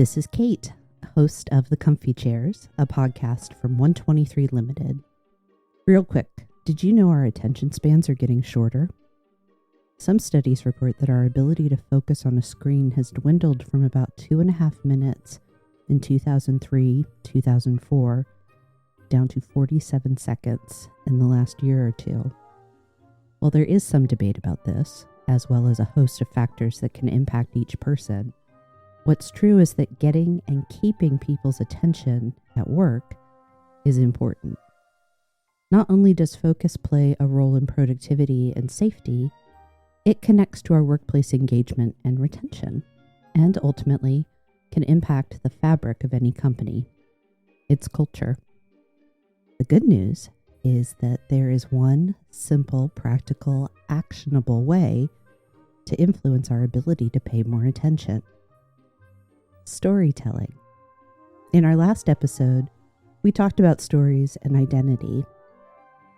This is Kate, host of The Comfy Chairs, a podcast from 123 Limited. Real quick, did you know our attention spans are getting shorter? Some studies report that our ability to focus on a screen has dwindled from about 2.5 minutes in 2003, 2004, down to 47 seconds in the last year or two. While there is some debate about this, as well as a host of factors that can impact each person, what's true is that getting and keeping people's attention at work is important. Not only does focus play a role in productivity and safety, it connects to our workplace engagement and retention, and ultimately can impact the fabric of any company, its culture. The good news is that there is one simple, practical, actionable way to influence our ability to pay more attention. Storytelling. In our last episode, we talked about stories and identity.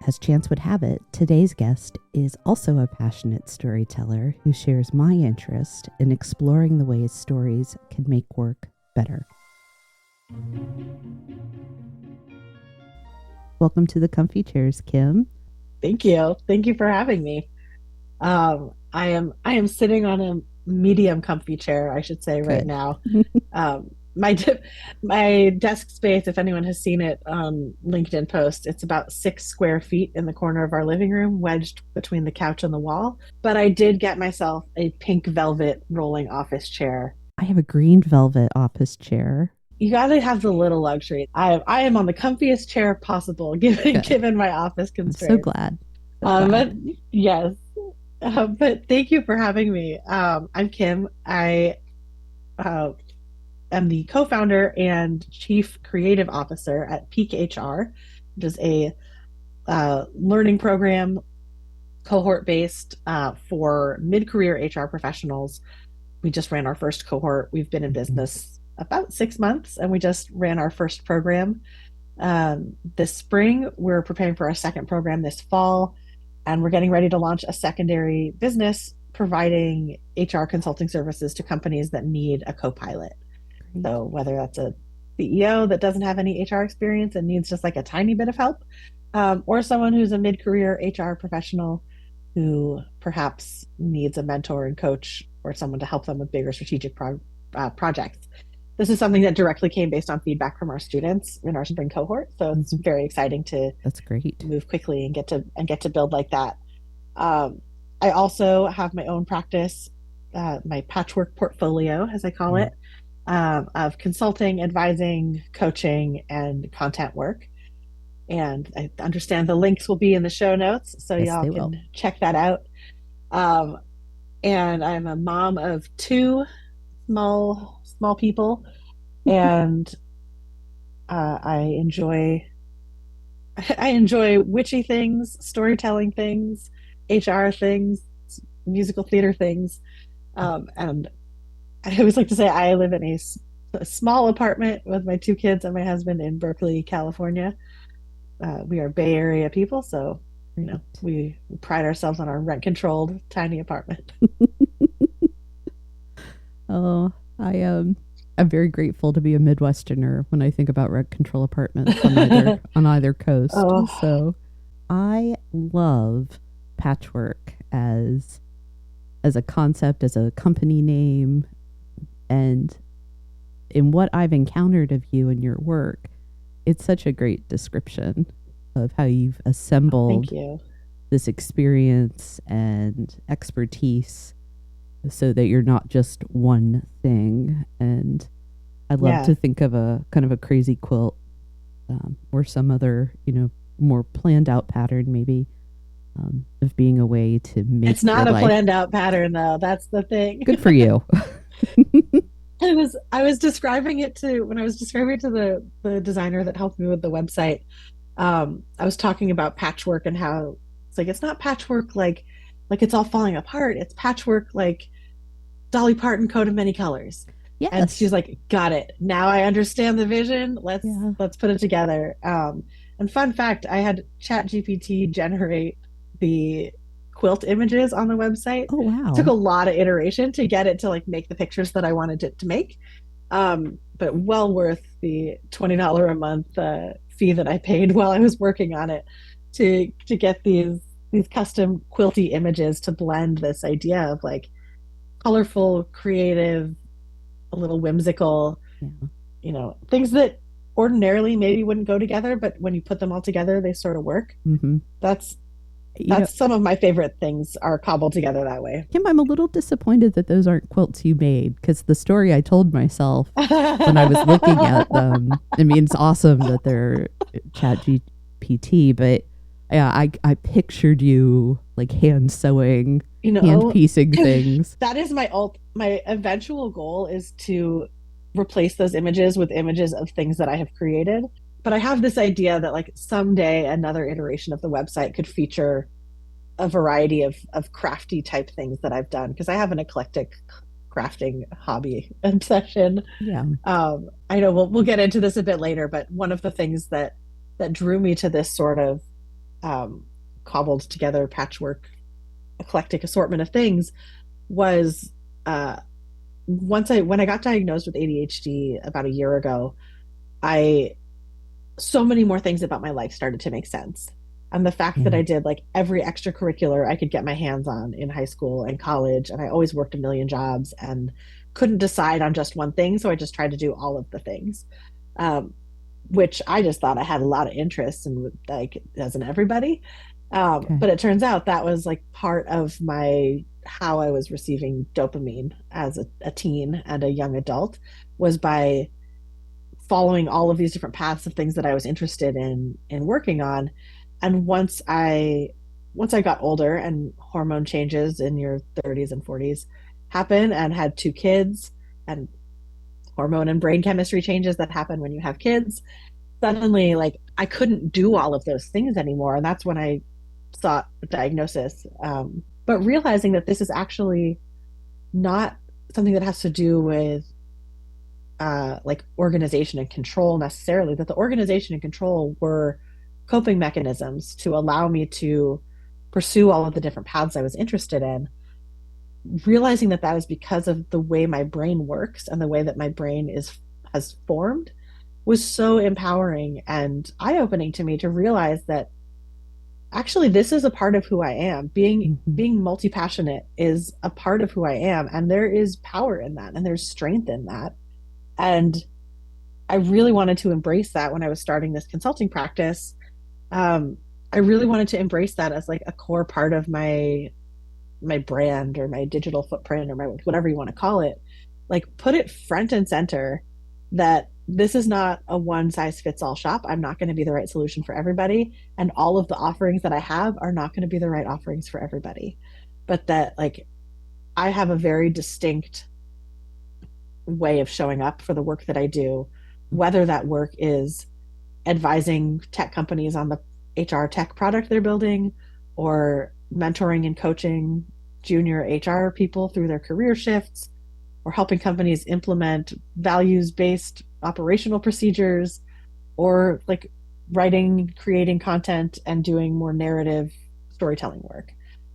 As chance would have it, today's guest is also a passionate storyteller who shares my interest in exploring the ways stories can make work better. Welcome to the Comfy Chairs, Kim. Thank you. Thank you for having me. I am sitting on a medium comfy chair, I should say, right now. My desk space, if anyone has seen it on LinkedIn post, it's about 6 square feet in the corner of our living room, wedged between the couch and the wall. But I did get myself a pink velvet rolling office chair. I have a green velvet office chair. You got to have the little luxury. I am on the comfiest chair possible, given my office constraints. I'm so glad. But yes. But thank you for having me. I'm Kim. I am the co-founder and chief creative officer at Peak HR, which is a learning program cohort-based for mid-career HR professionals. We just ran our first cohort. We've been in business about 6 months, and we just ran our first program this spring. We're preparing for our second program this fall. And we're getting ready to launch a secondary business providing HR consulting services to companies that need a co-pilot. Great. So whether that's a CEO that doesn't have any HR experience and needs just like a tiny bit of help, or someone who's a mid-career HR professional who perhaps needs a mentor and coach or someone to help them with bigger strategic projects. This is something that directly came based on feedback from our students in our spring cohort. So it's very exciting to move quickly and get to build like that. I also have my own practice, my patchwork portfolio, as I call it, of consulting, advising, coaching, and content work. And I understand the links will be in the show notes, so y'all can check that out. And I'm a mom of 2 small people, and I enjoy witchy things, storytelling things, HR things, musical theater things, and I always like to say I live in a small apartment with my 2 kids and my husband in Berkeley, California. We are Bay Area people, so we pride ourselves on our rent-controlled tiny apartment. Oh, I'm very grateful to be a Midwesterner when I think about rent control apartments on either coast. Oh. So I love patchwork as a concept, as a company name, and in what I've encountered of you and your work, it's such a great description of how you've assembled this experience and expertise so that you're not just one thing. And I love to think of a kind of a crazy quilt or some other, more planned out pattern maybe of being a way to make it's not a planned out pattern though. That's the thing. Good for you. I was describing it to the designer that helped me with the website. I was talking about patchwork and how it's not patchwork like it's all falling apart. It's patchwork like Dolly Parton coat of many colors. Yes. And she's like, got it. Now I understand the vision. Let's put it together. And fun fact, I had ChatGPT generate the quilt images on the website. Oh, wow. It took a lot of iteration to get it to make the pictures that I wanted it to make. But well worth the $20 a month fee that I paid while I was working on it to get these custom quilty images to blend this idea of like colorful, creative, a little whimsical, Yeah. things that ordinarily maybe wouldn't go together, but when you put them all together, they sort of work. Mm-hmm. That's You know, that's some of my favorite things are cobbled together that way. Kim, I'm a little disappointed that those aren't quilts you made because the story I told myself when I was looking at them, I mean, it's awesome that they're chat GPT, but yeah, I pictured you like hand sewing, you hand know, piecing things. that is my eventual goal is to replace those images with images of things that I have created. But I have this idea that like someday another iteration of the website could feature a variety of crafty type things that I've done because I have an eclectic crafting hobby obsession. Yeah. I know we'll get into this a bit later, but one of the things that drew me to this sort of um, cobbled together patchwork eclectic assortment of things was uh, when I got diagnosed with ADHD about a year ago, I so many more things about my life started to make sense. And the fact that Yeah. I did like every extracurricular I could get my hands on in high school and college, and I always worked a million jobs and couldn't decide on just one thing, so I just tried to do all of the things, um, which I just thought I had a lot of interest in, like doesn't everybody? Okay. But it turns out that was like part of my how I was receiving dopamine as a teen and a young adult was by following all of these different paths of things that I was interested in working on. And once I got older and hormone changes in your 30s and 40s happen and had two kids and hormone and brain chemistry changes that happen when you have kids, suddenly like I couldn't do all of those things anymore. And that's when I sought a diagnosis. But realizing that this is actually not something that has to do with like organization and control necessarily, that the organization and control were coping mechanisms to allow me to pursue all of the different paths I was interested in. Realizing that that is because of the way my brain works and the way that my brain is has formed was so empowering and eye-opening to me to realize that actually this is a part of who I am. Being Mm-hmm. being multi-passionate is a part of who I am, and there is power in that and there's strength in that. And I really wanted to embrace that when I was starting this consulting practice. Um, I really wanted to embrace that as like a core part of my brand or my digital footprint or my whatever you want to call it. Like put it front and center that this is not a one size fits all shop. I'm not going to be the right solution for everybody, and all of the offerings that I have are not going to be the right offerings for everybody. But that like I have a very distinct way of showing up for the work that I do, whether that work is advising tech companies on the HR tech product they're building or mentoring and coaching junior HR people through their career shifts or helping companies implement values based operational procedures or like writing, creating content and doing more narrative storytelling work.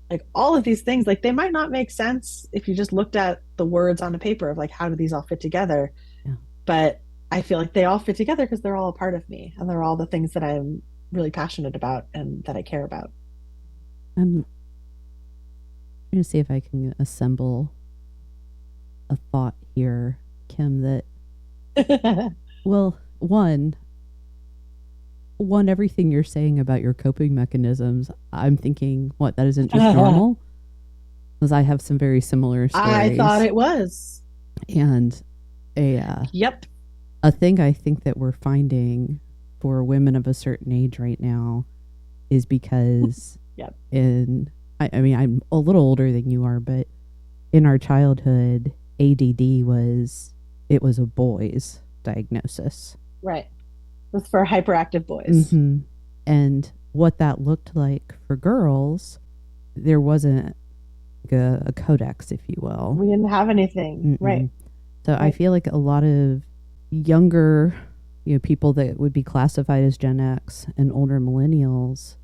Like all of these things, like they might not make sense if you just looked at the words on a paper of like, how do these all fit together? Yeah. But I feel like they all fit together because they're all a part of me and they're all the things that I'm really passionate about and that I care about. I'm going to see if I can assemble a thought here, Kim, that, well, one, everything you're saying about your coping mechanisms, I'm thinking, what, that isn't just normal? Because I have some very similar stories. I thought it was. And Yep. a thing I think that we're finding for women of a certain age right now is because Yep. I mean, I'm a little older than you are, but in our childhood, ADD was a boy's diagnosis. Right. It was for hyperactive boys. Mm-hmm. And what that looked like for girls, there wasn't like a codex, if you will. We didn't have anything. Mm-mm. Right. So I feel like a lot of younger, people that would be classified as Gen X and older millennials,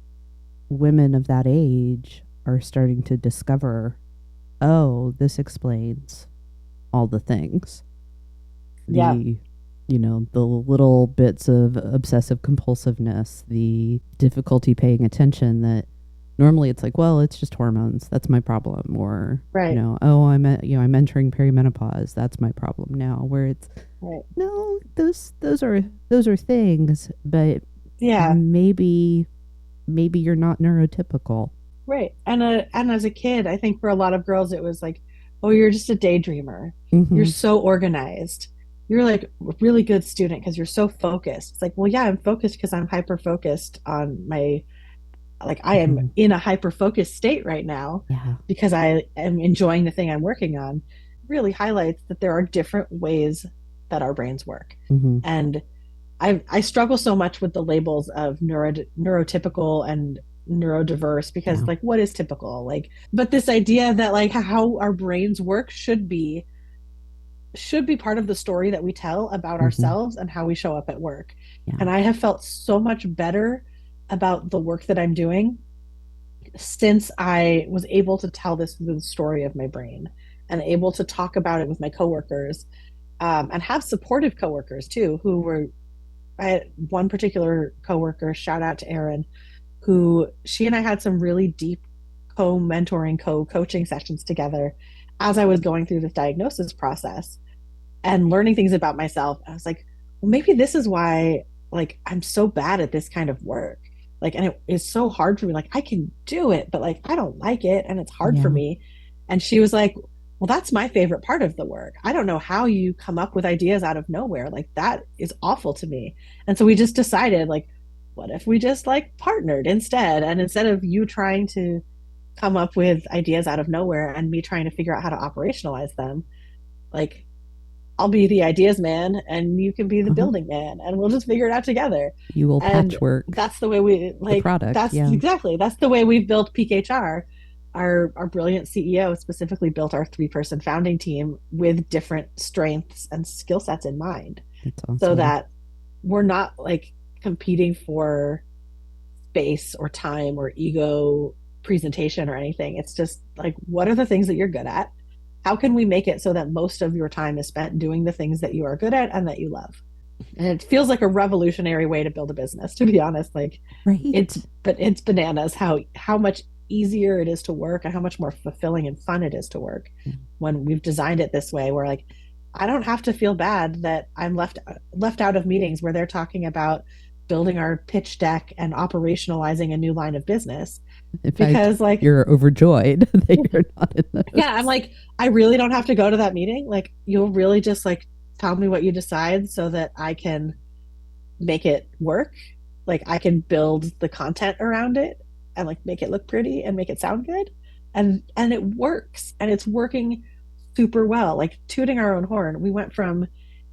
women of that age are starting to discover, oh, this explains all the things. Yeah. the the little bits of obsessive compulsiveness, the difficulty paying attention that normally it's like, well, it's just hormones, that's my problem, or Right. oh, I'm entering perimenopause, that's my problem now, where it's Right. no, those are things, but Yeah. maybe you're not neurotypical. Right. And as a kid, I think for a lot of girls it was like, oh, you're just a daydreamer. You're Mm-hmm. so organized. You're like a really good student because you're so focused. It's like, well, yeah, I'm focused because I'm hyper focused on my, like I am Mm-hmm. in a hyper focused state right now Yeah. because I am enjoying the thing I'm working on. Really highlights that there are different ways that our brains work. Mm-hmm. And I struggle so much with the labels of neurotypical and neurodiverse because Yeah. like what is typical, like, but this idea that like how our brains work should be part of the story that we tell about Mm-hmm. ourselves and how we show up at work. Yeah. And I have felt so much better about the work that I'm doing since I was able to tell this the story of my brain and able to talk about it with my coworkers, and have supportive coworkers too who were, I had one particular coworker, shout out to Erin, who she and I had some really deep co-mentoring, co-coaching sessions together as I was going through this diagnosis process and learning things about myself. I was like, well, maybe this is why like I'm so bad at this kind of work. Like, and it is so hard for me. Like, I can do it, but like I don't like it and it's hard for Yeah. me. And she was like, well, that's my favorite part of the work. I don't know how you come up with ideas out of nowhere. Like, that is awful to me. And so we just decided, like, what if we just like partnered instead? And instead of you trying to come up with ideas out of nowhere and me trying to figure out how to operationalize them, like I'll be the ideas man and you can be the Uh-huh. building man and we'll just figure it out together. You will And patchwork that's the way we the like product. that's Yeah. exactly that's the way we've built Peak HR. Our brilliant CEO specifically built our 3-person founding team with different strengths and skill sets in mind That's so awesome. that we're not like competing for space or time or ego presentation or anything. It's just like, what are the things that you're good at? How can we make it so that most of your time is spent doing the things that you are good at and that you love? And it feels like a revolutionary way to build a business, to be honest. Like it's, Right. but it's bananas how much easier it is to work and how much more fulfilling and fun it is to work Yeah. when we've designed it this way. Where like I don't have to feel bad that I'm left out of meetings where they're talking about building our pitch deck and operationalizing a new line of business In fact, because like you're overjoyed that you're not in yeah, I'm those. like, I really don't have to go to that meeting. Like, you'll really just like tell me what you decide so that I can make it work. Like, I can build the content around it and like make it look pretty and make it sound good. And it works and it's working super well. Like tooting our own horn. We went from,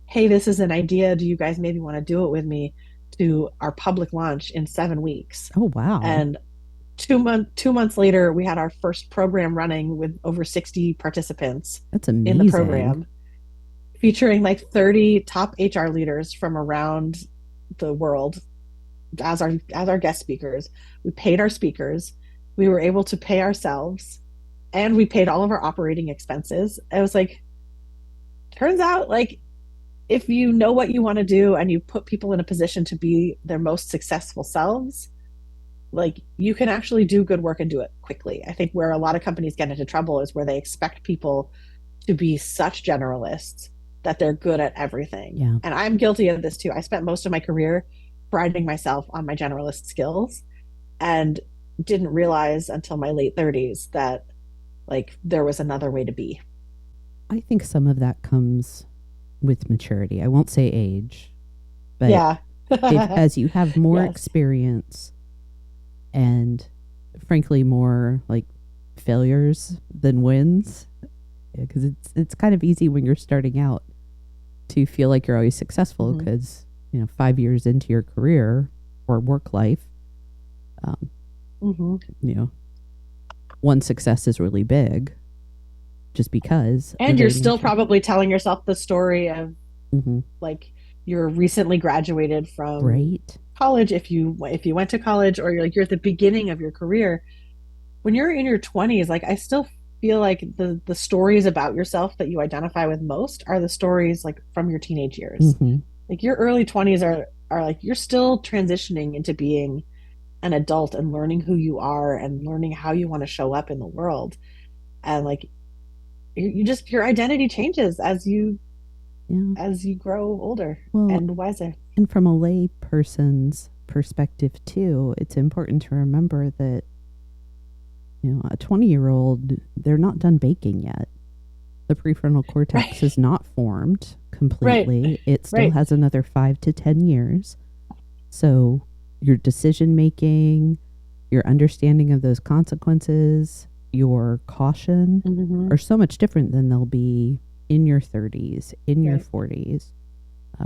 hey, this is an idea. Do you guys maybe want to do it with me? To our public launch in 7 weeks. Oh, wow. And 2 months later, we had our first program running with over 60 participants That's in the amazing. program, featuring like 30 top HR leaders from around the world as our guest speakers. We paid our speakers. We were able to pay ourselves, and we paid all of our operating expenses. It was like, turns out, like if you know what you want to do and you put people in a position to be their most successful selves, like you can actually do good work and do it quickly. I think where a lot of companies get into trouble is where they expect people to be such generalists that they're good at everything. Yeah. And I'm guilty of this too. I spent most of my career priding myself on my generalist skills and didn't realize until my late 30s that like there was another way to be. I think some of that comes with maturity. I won't say age, but Yeah. if as you have more Yes. experience and frankly more like failures than wins, because it's kind of easy when you're starting out to feel like you're always successful Mm-hmm. because 5 years into your career or work life, um, Mm-hmm. you know one success is really big just because the And you're very still nature. probably telling yourself the story of Hmm. like you're recently graduated from Right. college if you went to college or you're like you're at the beginning of your career when you're in your 20s. Like I still feel like the stories about yourself that you identify with most are the stories like from your teenage years. Hmm. Like your early 20s are like you're still transitioning into being an adult and learning who you are and learning how you want to show up in the world. And like you just your identity changes Yeah. as you grow older Well, and wiser. and from a lay person's perspective too, it's important to remember that, a 20-year-old, they're not done baking yet. The prefrontal cortex Right. is not formed Right. completely. It still Right. has another 5 to 10 years. So, your decision making, your understanding of those consequences, your caution Mm-hmm. are so much different than they'll be in your 30s, in your Right. 40s.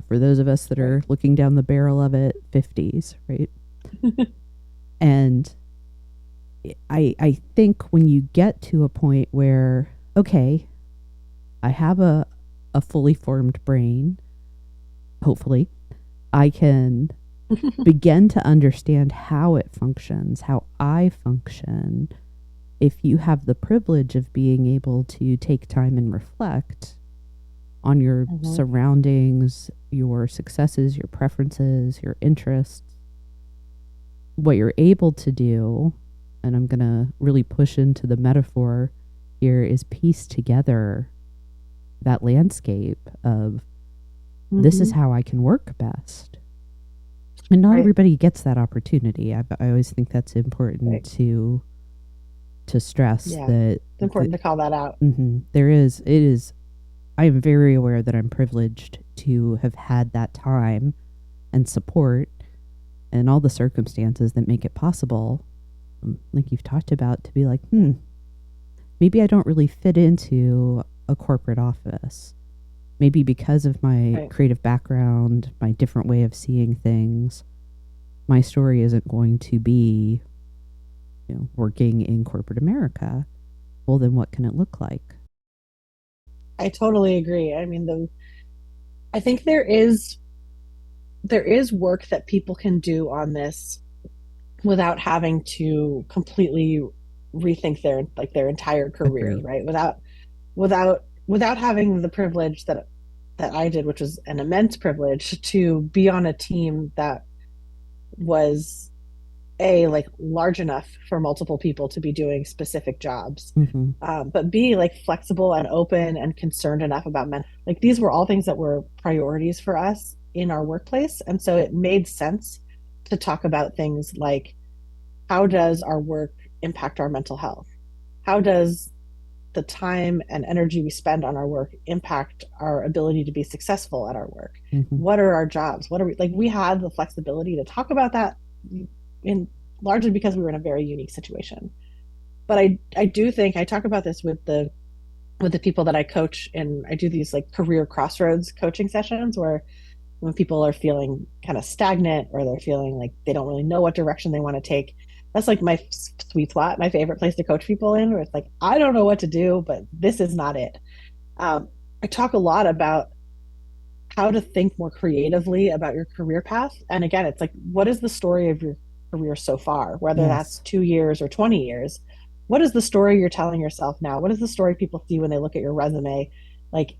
For those of us that Right. are looking down the barrel of it, 50s, right? And I think when you get to a point where, okay, I have a fully formed brain, hopefully, I can begin to understand how it functions, how I function. If you have the privilege of being able to take time and reflect on your Mm-hmm. surroundings, your successes, your preferences, your interests, what you're able to do, and I'm going to really push into the metaphor here, is piece together that landscape of this is Mm-hmm. how I can work best. And not Right. everybody gets that opportunity. I always think that's important Right. to stress Yeah. that It's important to call that out. there is, it is, I am very aware that I'm privileged to have had that time and support and all the circumstances that make it possible, like you've talked about, to be like, Yeah. maybe I don't really fit into a corporate office. Maybe because of my Right. creative background, my different way of seeing things, my story isn't going to be, working in corporate America. Well, then what can it look like? I totally agree. I mean, I think there is work that people can do on this without having to completely rethink their entire career, Agree. right? Without having the privilege that I did, which was an immense privilege to be on a team that was a like large enough for multiple people to be doing specific jobs, Mm-hmm. but be like flexible and open and concerned enough about men. Like these were all things that were priorities for us in our workplace, and so it made sense to talk about things like how does our work impact our mental health? How does the time and energy we spend on our work impact our ability to be successful at our work? Mm-hmm. What are our jobs? What are we like? We had the flexibility to talk about that in largely because we were in a very unique situation. But I do think I talk about this with the people that I coach, and I do these like career crossroads coaching sessions where when people are feeling kind of stagnant or they're feeling like they don't really know what direction they want to take, that's like my sweet spot, my favorite place to coach people in, where it's like I don't know what to do, but this is not it. I talk a lot about how to think more creatively about your career path. And again, it's like, what is the story of your career so far, whether that's Yes. 2 years or 20 years? What is the story you're telling yourself now? What is the story people see when they look at your resume? Like,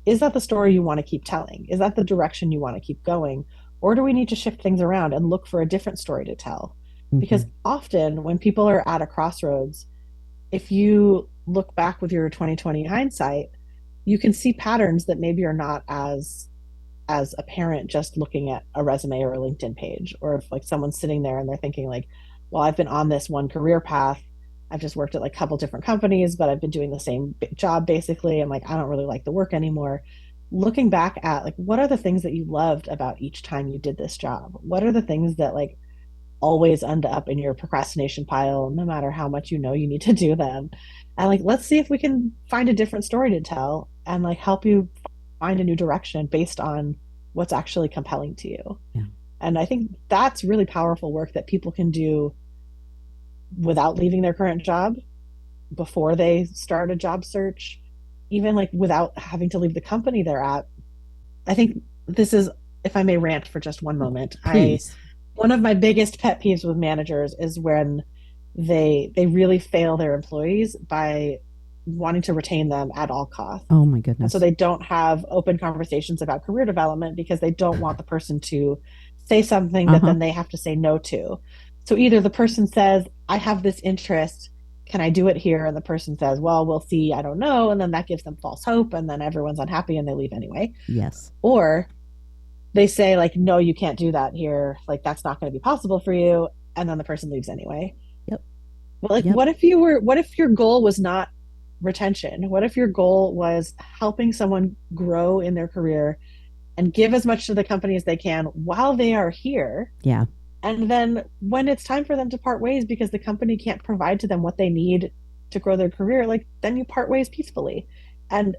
is that the story you want to keep telling? Is that the direction you want to keep going? Or do we need to shift things around and look for a different story to tell? Mm-hmm. Because often when people are at a crossroads, if you look back with your 2020 hindsight, you can see patterns that maybe are not as a parent just looking at a resume or a LinkedIn page, or if like someone's sitting there and they're thinking like, well, I've been on this one career path. I've just worked at like a couple different companies, but I've been doing the same job basically. And like, I don't really like the work anymore. Looking back at like, what are the things that you loved about each time you did this job? What are the things that like always end up in your procrastination pile, no matter how much you know you need to do them? And like, let's see if we can find a different story to tell and like help you find a new direction based on what's actually compelling to you. Yeah. And I think that's really powerful work that people can do without leaving their current job, before they start a job search, even like without having to leave the company they're at. I think this is, if I may rant for just one moment, I Please. one of my biggest pet peeves with managers is when they really fail their employees by wanting to retain them at all costs. Oh my And so goodness. they don't have open conversations about career development because they don't want the person to say something that Uh-huh. then they have to say no to. So either the person says, I have this interest, can I do it here? And the person says, well, we'll see, I don't know. And then that gives them false hope. And then everyone's unhappy and they leave anyway. Yes. Or they say, like, no, you can't do that here. Like, that's not going to be possible for you. And then the person leaves anyway. Yep. But like, Yep. what if your goal was not retention? What if your goal was helping someone grow in their career and give as much to the company as they can while they are here? Yeah. And then when it's time for them to part ways because the company can't provide to them what they need to grow their career, like then you part ways peacefully. And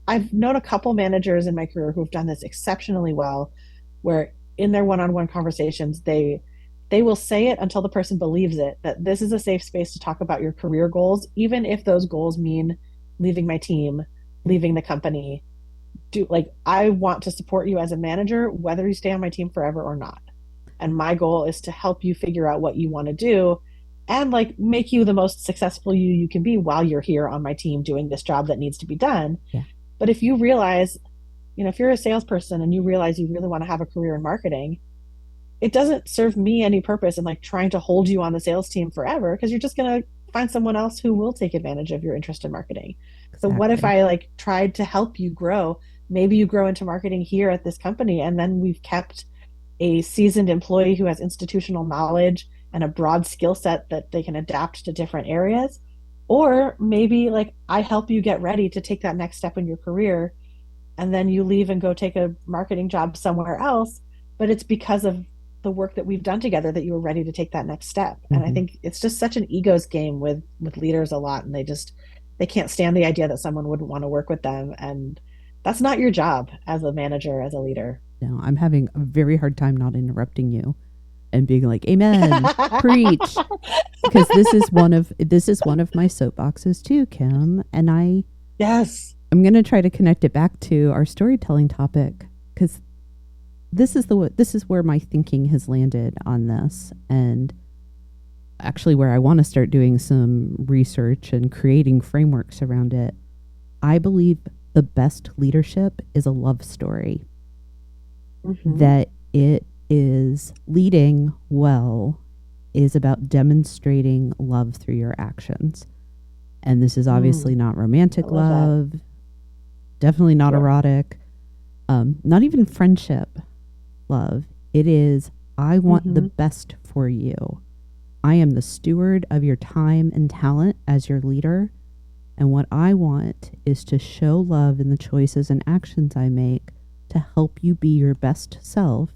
I've known a couple managers in my career who've done this exceptionally well, where in their one-on-one conversations, they will say it until the person believes it, that this is a safe space to talk about your career goals, even if those goals mean leaving my team, leaving the company. Do like I want to support you as a manager, whether you stay on my team forever or not. And my goal is to help you figure out what you want to do and like make you the most successful you can be while you're here on my team doing this job that needs to be done. Yeah. But if you realize, if you're a salesperson and you realize you really want to have a career in marketing, it doesn't serve me any purpose in like trying to hold you on the sales team forever because you're just going to find someone else who will take advantage of your interest in marketing. So what if Exactly. I like tried to help you grow? Maybe you grow into marketing here at this company and then we've kept a seasoned employee who has institutional knowledge and a broad skill set that they can adapt to different areas. Or maybe like I help you get ready to take that next step in your career and then you leave and go take a marketing job somewhere else, but it's because of the work that we've done together that you were ready to take that next step. And I Mm-hmm. think it's just such an egos game with leaders a lot, and they can't stand the idea that someone wouldn't want to work with them, and that's not your job as a manager, as a leader. No, I'm having a very hard time not interrupting you and being like, "Amen, preach," because this is one of my soapboxes too, Kim. And Yes. I'm going to try to connect it back to our storytelling topic because this is where my thinking has landed on this, and actually where I want to start doing some research and creating frameworks around it. I believe the best leadership is a love story, Mm-hmm. that it is leading well is about demonstrating love through your actions. And this is obviously not I romantic love that. love, definitely not Yep. erotic, not even friendship love. It is, I want the Mm-hmm. best for you. I am the steward of your time and talent as your leader. And what I want is to show love in the choices and actions I make to help you be your best self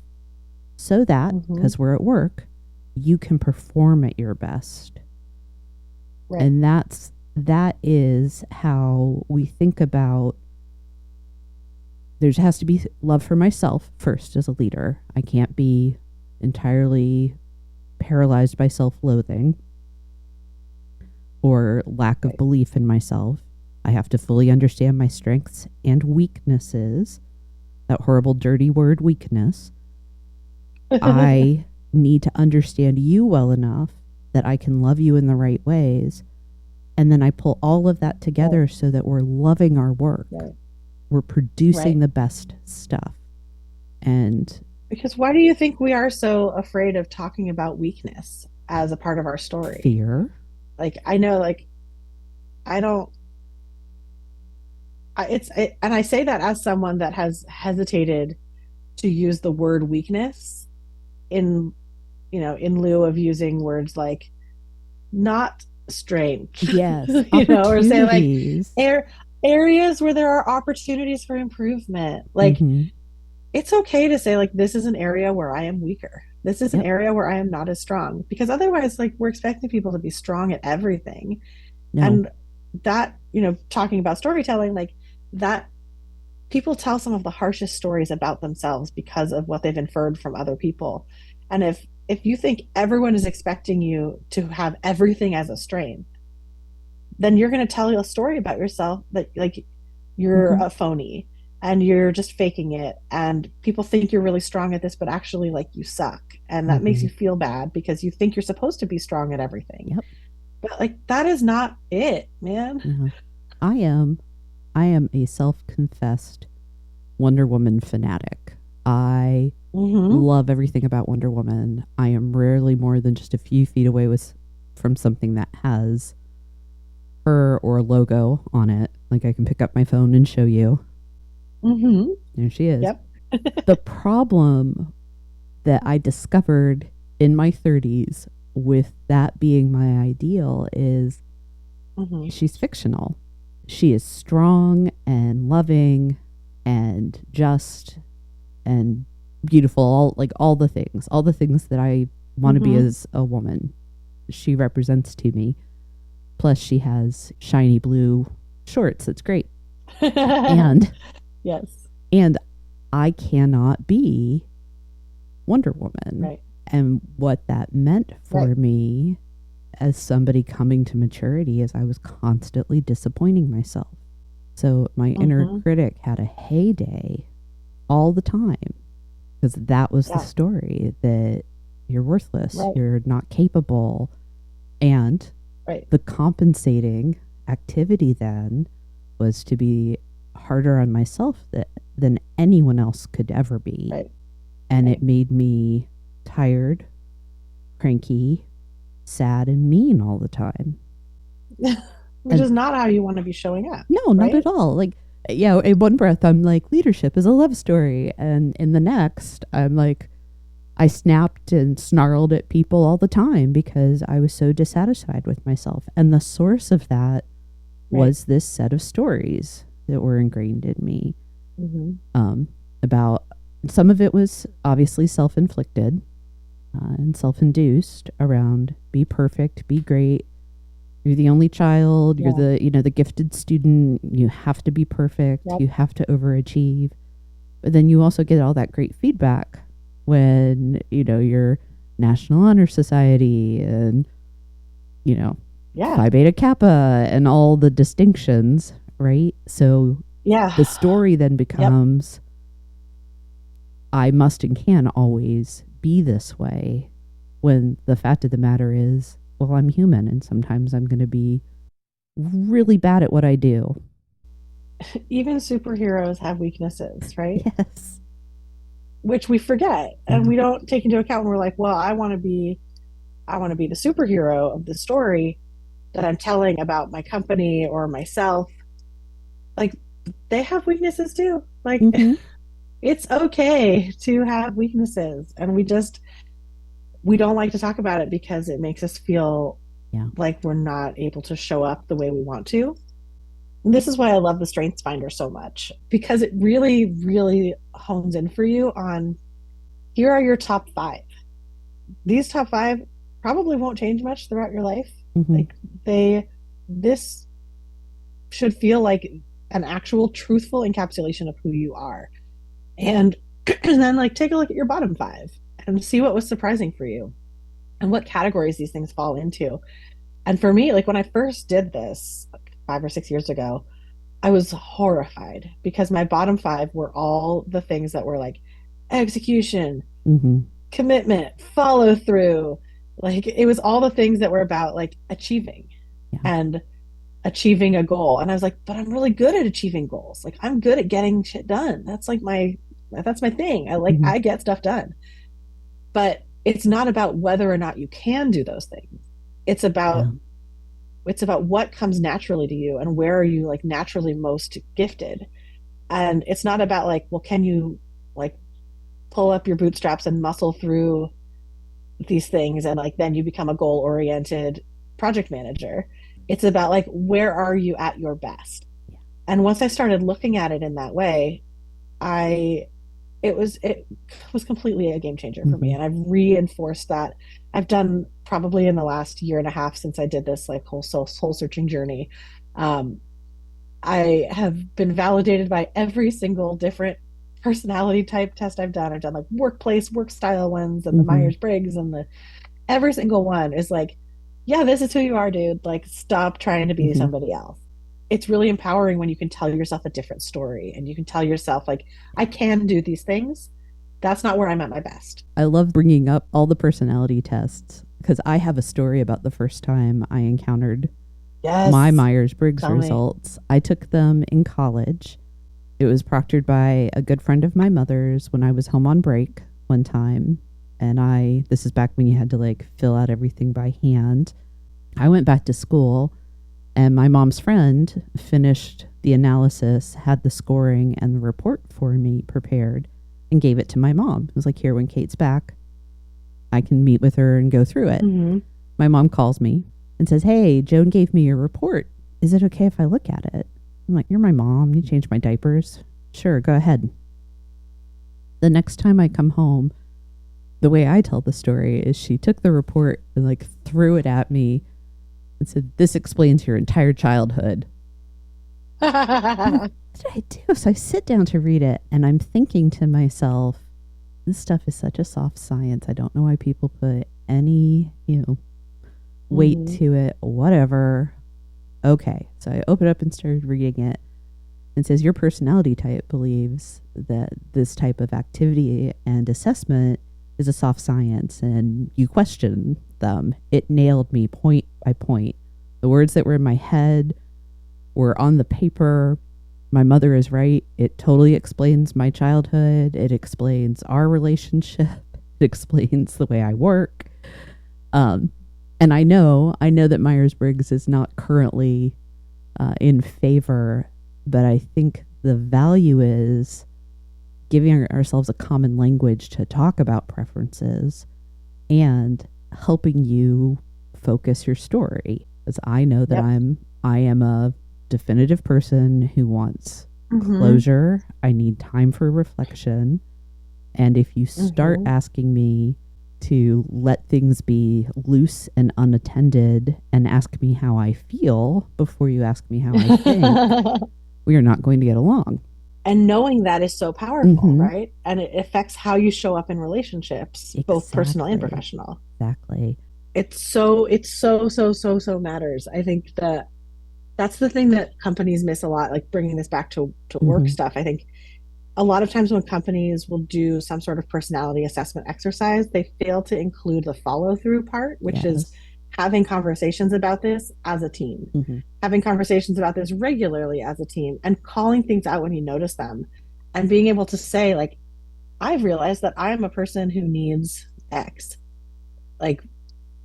so that, Mm-hmm. because we're at work, you can perform at your best. Right. And that is how we think about, there has to be love for myself first as a leader. I can't be entirely paralyzed by self-loathing or lack of Right. belief in myself. I have to fully understand my strengths and weaknesses. That horrible, dirty word, weakness. I need to understand you well enough that I can love you in the right ways. And then I pull all of that together Right. so that we're loving our work. Right. We're producing Right. the best stuff. And Because why do you think we are so afraid of talking about weakness as a part of our story? fear. Like I know, like I don't. And I say that as someone that has hesitated to use the word weakness in, in lieu of using words like not strength, Yes. or say like Opportunities. air areas where there are opportunities for improvement. Like Mm-hmm. it's okay to say like this is an area where I am weaker. This is an Yep. area where I am not as strong because otherwise like we're expecting people to be strong at everything. No. And that, talking about storytelling, like that people tell some of the harshest stories about themselves because of what they've inferred from other people. And if you think everyone is expecting you to have everything as a strength, then you're going to tell a story about yourself that like you're Mm-hmm. a phony and you're just faking it and people think you're really strong at this but actually like you suck, and that makes Mm-hmm. you feel bad because you think you're supposed to be strong at everything. Yep. But like that is not it, man. Uh-huh. I am a self-confessed Wonder Woman fanatic. I Mm-hmm. love everything about Wonder Woman. I am rarely more than just a few feet away from something that has her or a logo on it. Like I can pick up my phone and show you. Mm-hmm. There she is. Yep. The problem that I discovered in my 30s with that being my ideal is Mm-hmm. she's fictional. She is strong and loving and just and beautiful, all the things that I want to be Mm-hmm. as a woman. She represents to me. Plus she has shiny blue shorts. It's great. And Yes. and I cannot be Wonder Woman. Right. And what that meant Right. for me as somebody coming to maturity is I was constantly disappointing myself. So my inner Mm-hmm. critic had a heyday all the time because that was the Yeah. story that you're worthless, Right. you're not capable. And Right. the compensating activity then was to be harder on myself than anyone else could ever be. Right. And Right. it made me tired, cranky, sad, and mean all the time. Which And is not how you want to be showing up. no, not Right. at all. Like, yeah, in one breath, I'm like, leadership is a love story. And in the next, I'm like, I snapped and snarled at people all the time because I was so dissatisfied with myself. And the source of that was this set of stories that were ingrained in me. Mm-hmm. About some of it was obviously self-inflicted and self-induced around be perfect, be great. You're the only child. You're the gifted student. You have to be perfect. Yep. You have to overachieve. But then you also get all that great feedback when you're National Honor Society and Phi Beta Kappa and all the distinctions, right? So the story then becomes I must and can always be this way, when the fact of the matter is, well, I'm human and sometimes I'm going to be really bad at what I do. Even superheroes have weaknesses, right? Yes. Which we forget and we don't take into account when we're like, well, I want to be the superhero of the story that I'm telling about my company or myself. Like they have weaknesses too. Like it's okay to have weaknesses, and we don't like to talk about it because it makes us feel like we're not able to show up the way we want to. And this is why I love the Strengths Finder so much, because it really, really hones in for you on here are your top 5. These top 5 probably won't change much throughout your life. Like this should feel like an actual truthful encapsulation of who you are. And then like take a look at your bottom 5 and see what was surprising for you and what categories these things fall into. And for me, like when I first did this like 5 or 6 years ago, I was horrified because my bottom 5 were all the things that were like execution, commitment, follow through. Like it was all the things that were about like achieving and achieving a goal. And I was like, but I'm really good at achieving goals. Like I'm good at getting shit done. That's my thing. I get stuff done. But it's not about whether or not you can do those things. It's about what comes naturally to you and where are you like naturally most gifted. And it's not about like, well, can you like pull up your bootstraps and muscle through these things and like then you become a goal oriented project manager. It's about like where are you at your best. And once I started looking at it in that way, it was completely a game changer for me. And I've reinforced that. I've done probably in the last year and a half since I did this like whole soul searching journey. I have been validated by every single different personality type test I've done. I've done like workplace, work style ones and the Myers-Briggs and every single one is like, yeah, this is who you are, dude. Like stop trying to be somebody else. It's really empowering when you can tell yourself a different story and you can tell yourself like, I can do these things. That's not where I'm at my best. I love bringing up all the personality tests because I have a story about the first time I encountered My Yes. Myers-Briggs Tell me. results. I took them in college. It was proctored by a good friend of my mother's when I was home on break one time. And this is back when you had to like fill out everything by hand. I went back to school and my mom's friend finished the analysis, had the scoring and the report for me prepared, and gave it to my mom. It was like, here, when Kate's back, I can meet with her and go through it. Mm-hmm. My mom calls me and says, hey, Joan gave me your report. Is it okay if I look at it? I'm like, you're my mom. You change my diapers. Sure, go ahead. The next time I come home, the way I tell the story is she took the report and like threw it at me and said, this explains your entire childhood. I'm like, what did I do? So I sit down to read it and I'm thinking to myself, this stuff is such a soft science. I don't know why people put any, weight to it, whatever. Okay. So I opened up and started reading it. And says your personality type believes that this type of activity and assessment is a soft science and you question them. It nailed me point by point. The words that were in my head were on the paper. My mother is right. It totally explains my childhood. It explains our relationship. It explains the way I work. And I know that Myers-Briggs is not currently in favor, but I think the value is giving ourselves a common language to talk about preferences and helping you focus your story. As I know that I am a definitive person who wants closure. I need time for reflection. And if you start asking me to let things be loose and unattended and ask me how I feel before you ask me how I think, we are not going to get along. And knowing that is so powerful, right? And it affects how you show up in relationships, both personal and professional. Exactly. It so matters. I think that's the thing that companies miss a lot, like bringing this back to work stuff. I think a lot of times when companies will do some sort of personality assessment exercise, they fail to include the follow through part, which is having conversations about this as a team, having conversations about this regularly as a team, and calling things out when you notice them, and being able to say, like, I've realized that I am a person who needs X. Like,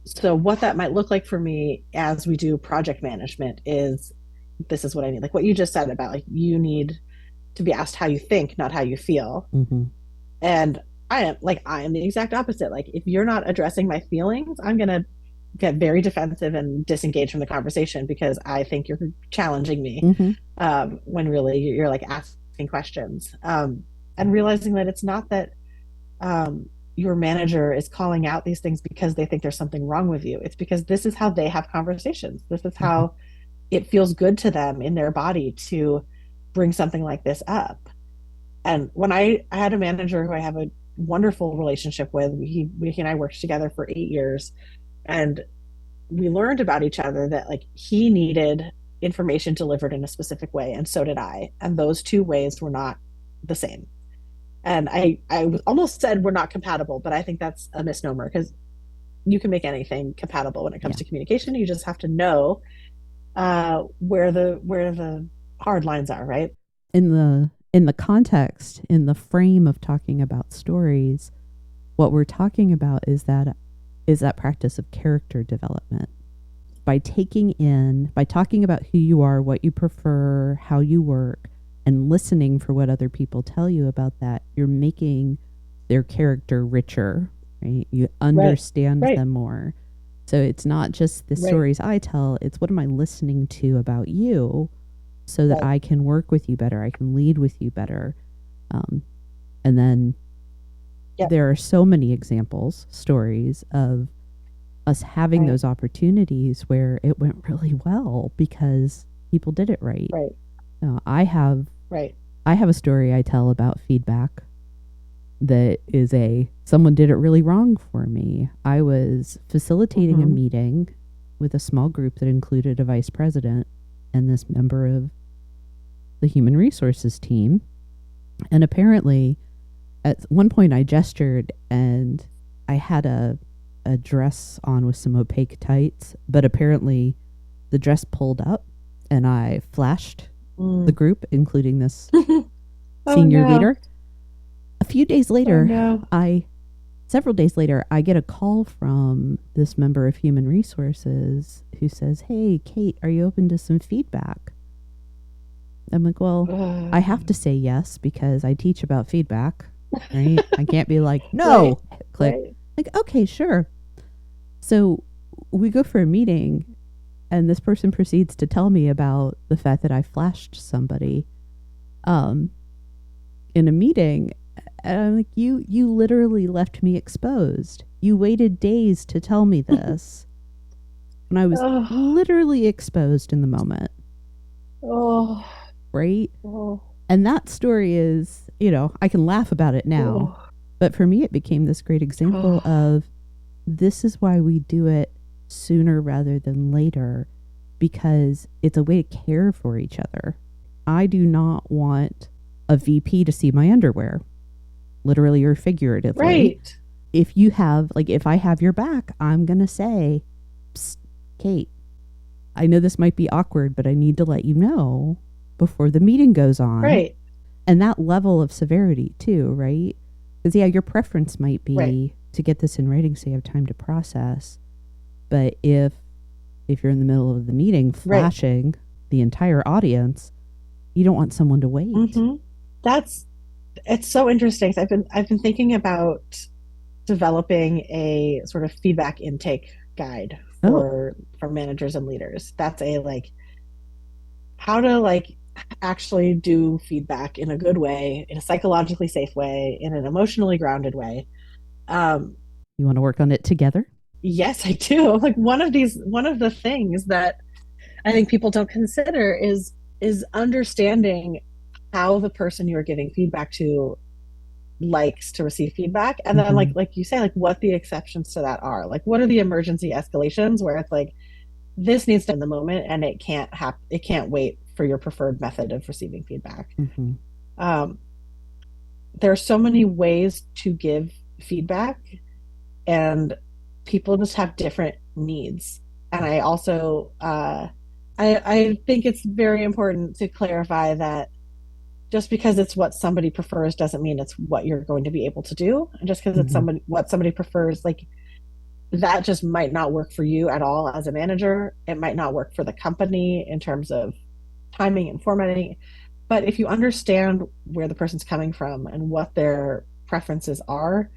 so what that might look like for me as we do project management is this is what I need. Like what you just said about like you need to be asked how you think, not how you feel. And I am the exact opposite. Like if you're not addressing my feelings, I'm gonna get very defensive and disengage from the conversation because I think you're challenging me, when really you're like asking questions, and realizing that it's not that your manager is calling out these things because they think there's something wrong with you. It's because this is how they have conversations. This is how it feels good to them in their body to bring something like this up. And when I had a manager who I have a wonderful relationship with, he and I worked together for 8 years, and we learned about each other that like he needed information delivered in a specific way, and so did I. And those two ways were not the same. And I almost said we're not compatible, but I think that's a misnomer because you can make anything compatible when it comes to communication. You just have to know where the hard lines are, right? In the context, in the frame of talking about stories, what we're talking about is that practice of character development. By talking about who you are, what you prefer, how you work, and listening for what other people tell you about that, you're making their character richer, right? You understand them more. So it's not just the stories I tell, it's what am I listening to about you so that I can work with you better, I can lead with you better. And then there are so many examples, stories of us having those opportunities where it went really well because people did it right. I have a story I tell about feedback that is someone did it really wrong for me. I was facilitating a meeting with a small group that included a vice president and this member of the human resources team. And apparently at one point I gestured and I had a dress on with some opaque tights, but apparently the dress pulled up and I flashed the group, including this senior leader. A few days later, several days later, I get a call from this member of Human Resources who says, "Hey, Kate, are you open to some feedback?" I'm like, well, I have to say yes because I teach about feedback, right? I can't be like, no, click. Right. Like, okay, sure. So we go for a meeting and this person proceeds to tell me about the fact that I flashed somebody in a meeting. And I'm like, you literally left me exposed. You waited days to tell me this. And I was literally exposed in the moment. Right? And that story is, I can laugh about it now. But for me, it became this great example of this is why we do it sooner rather than later, because it's a way to care for each other. I do not want a VP to see my underwear, literally or figuratively. Right. If I have your back, I'm going to say, Psst, Kate, I know this might be awkward, but I need to let you know before the meeting goes on. Right. And that level of severity too, right? Because your preference might be to get this in writing so you have time to process. But if you're in the middle of the meeting flashing the entire audience, you don't want someone to wait. Mm-hmm. It's so interesting. I've been thinking about developing a sort of feedback intake guide for managers and leaders. That's how to actually do feedback in a good way, in a psychologically safe way, in an emotionally grounded way. You want to work on it together? Yes, I do. One of the things that I think people don't consider is understanding how the person you're giving feedback to likes to receive feedback, and then like you say, what the exceptions to that are. What are the emergency escalations where it's this needs to in the moment and it can't wait for your preferred method of receiving feedback. There are so many ways to give feedback, and people just have different needs. And I also I think it's very important to clarify that just because it's what somebody prefers doesn't mean it's what you're going to be able to do. And just because it's what somebody prefers, that just might not work for you at all as a manager. It might not work for the company in terms of timing and formatting. But if you understand where the person's coming from and what their preferences are,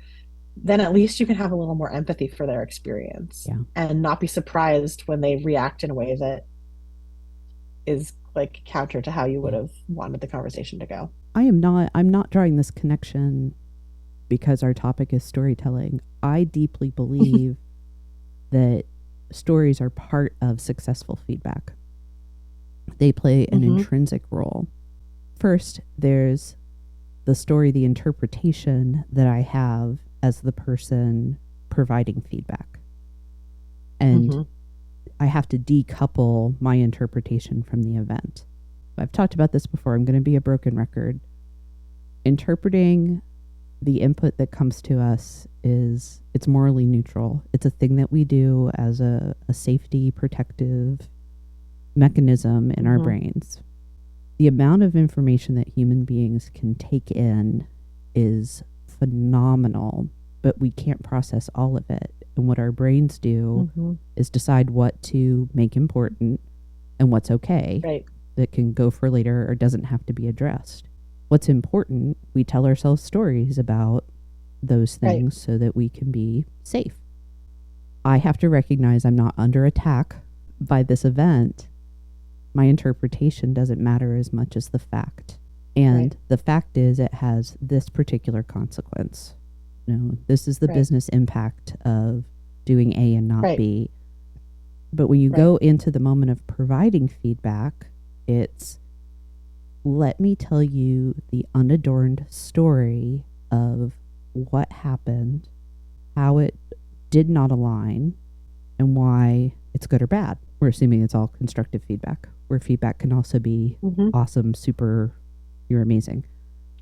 then at least you can have a little more empathy for their experience and not be surprised when they react in a way that is counter to how you would have wanted the conversation to go. I'm not drawing this connection because our topic is storytelling. I deeply believe that stories are part of successful feedback. They play an intrinsic role. First, there's the story, the interpretation that I have as the person providing feedback. And I have to decouple my interpretation from the event. I've talked about this before. I'm going to be a broken record. Interpreting the input that comes to us it's morally neutral. It's a thing that we do as a safety protective mechanism in our brains. The amount of information that human beings can take in is phenomenal, but we can't process all of it. And what our brains do is decide what to make important and what's okay that can go for later or doesn't have to be addressed. What's important, we tell ourselves stories about those things so that we can be safe. I have to recognize I'm not under attack by this event. My interpretation doesn't matter as much as the fact. And the fact is it has this particular consequence. This is the business impact of doing A and not B. But when you go into the moment of providing feedback, it's let me tell you the unadorned story of what happened, how it did not align, and why it's good or bad. We're assuming it's all constructive feedback, where feedback can also be awesome, super, you're amazing.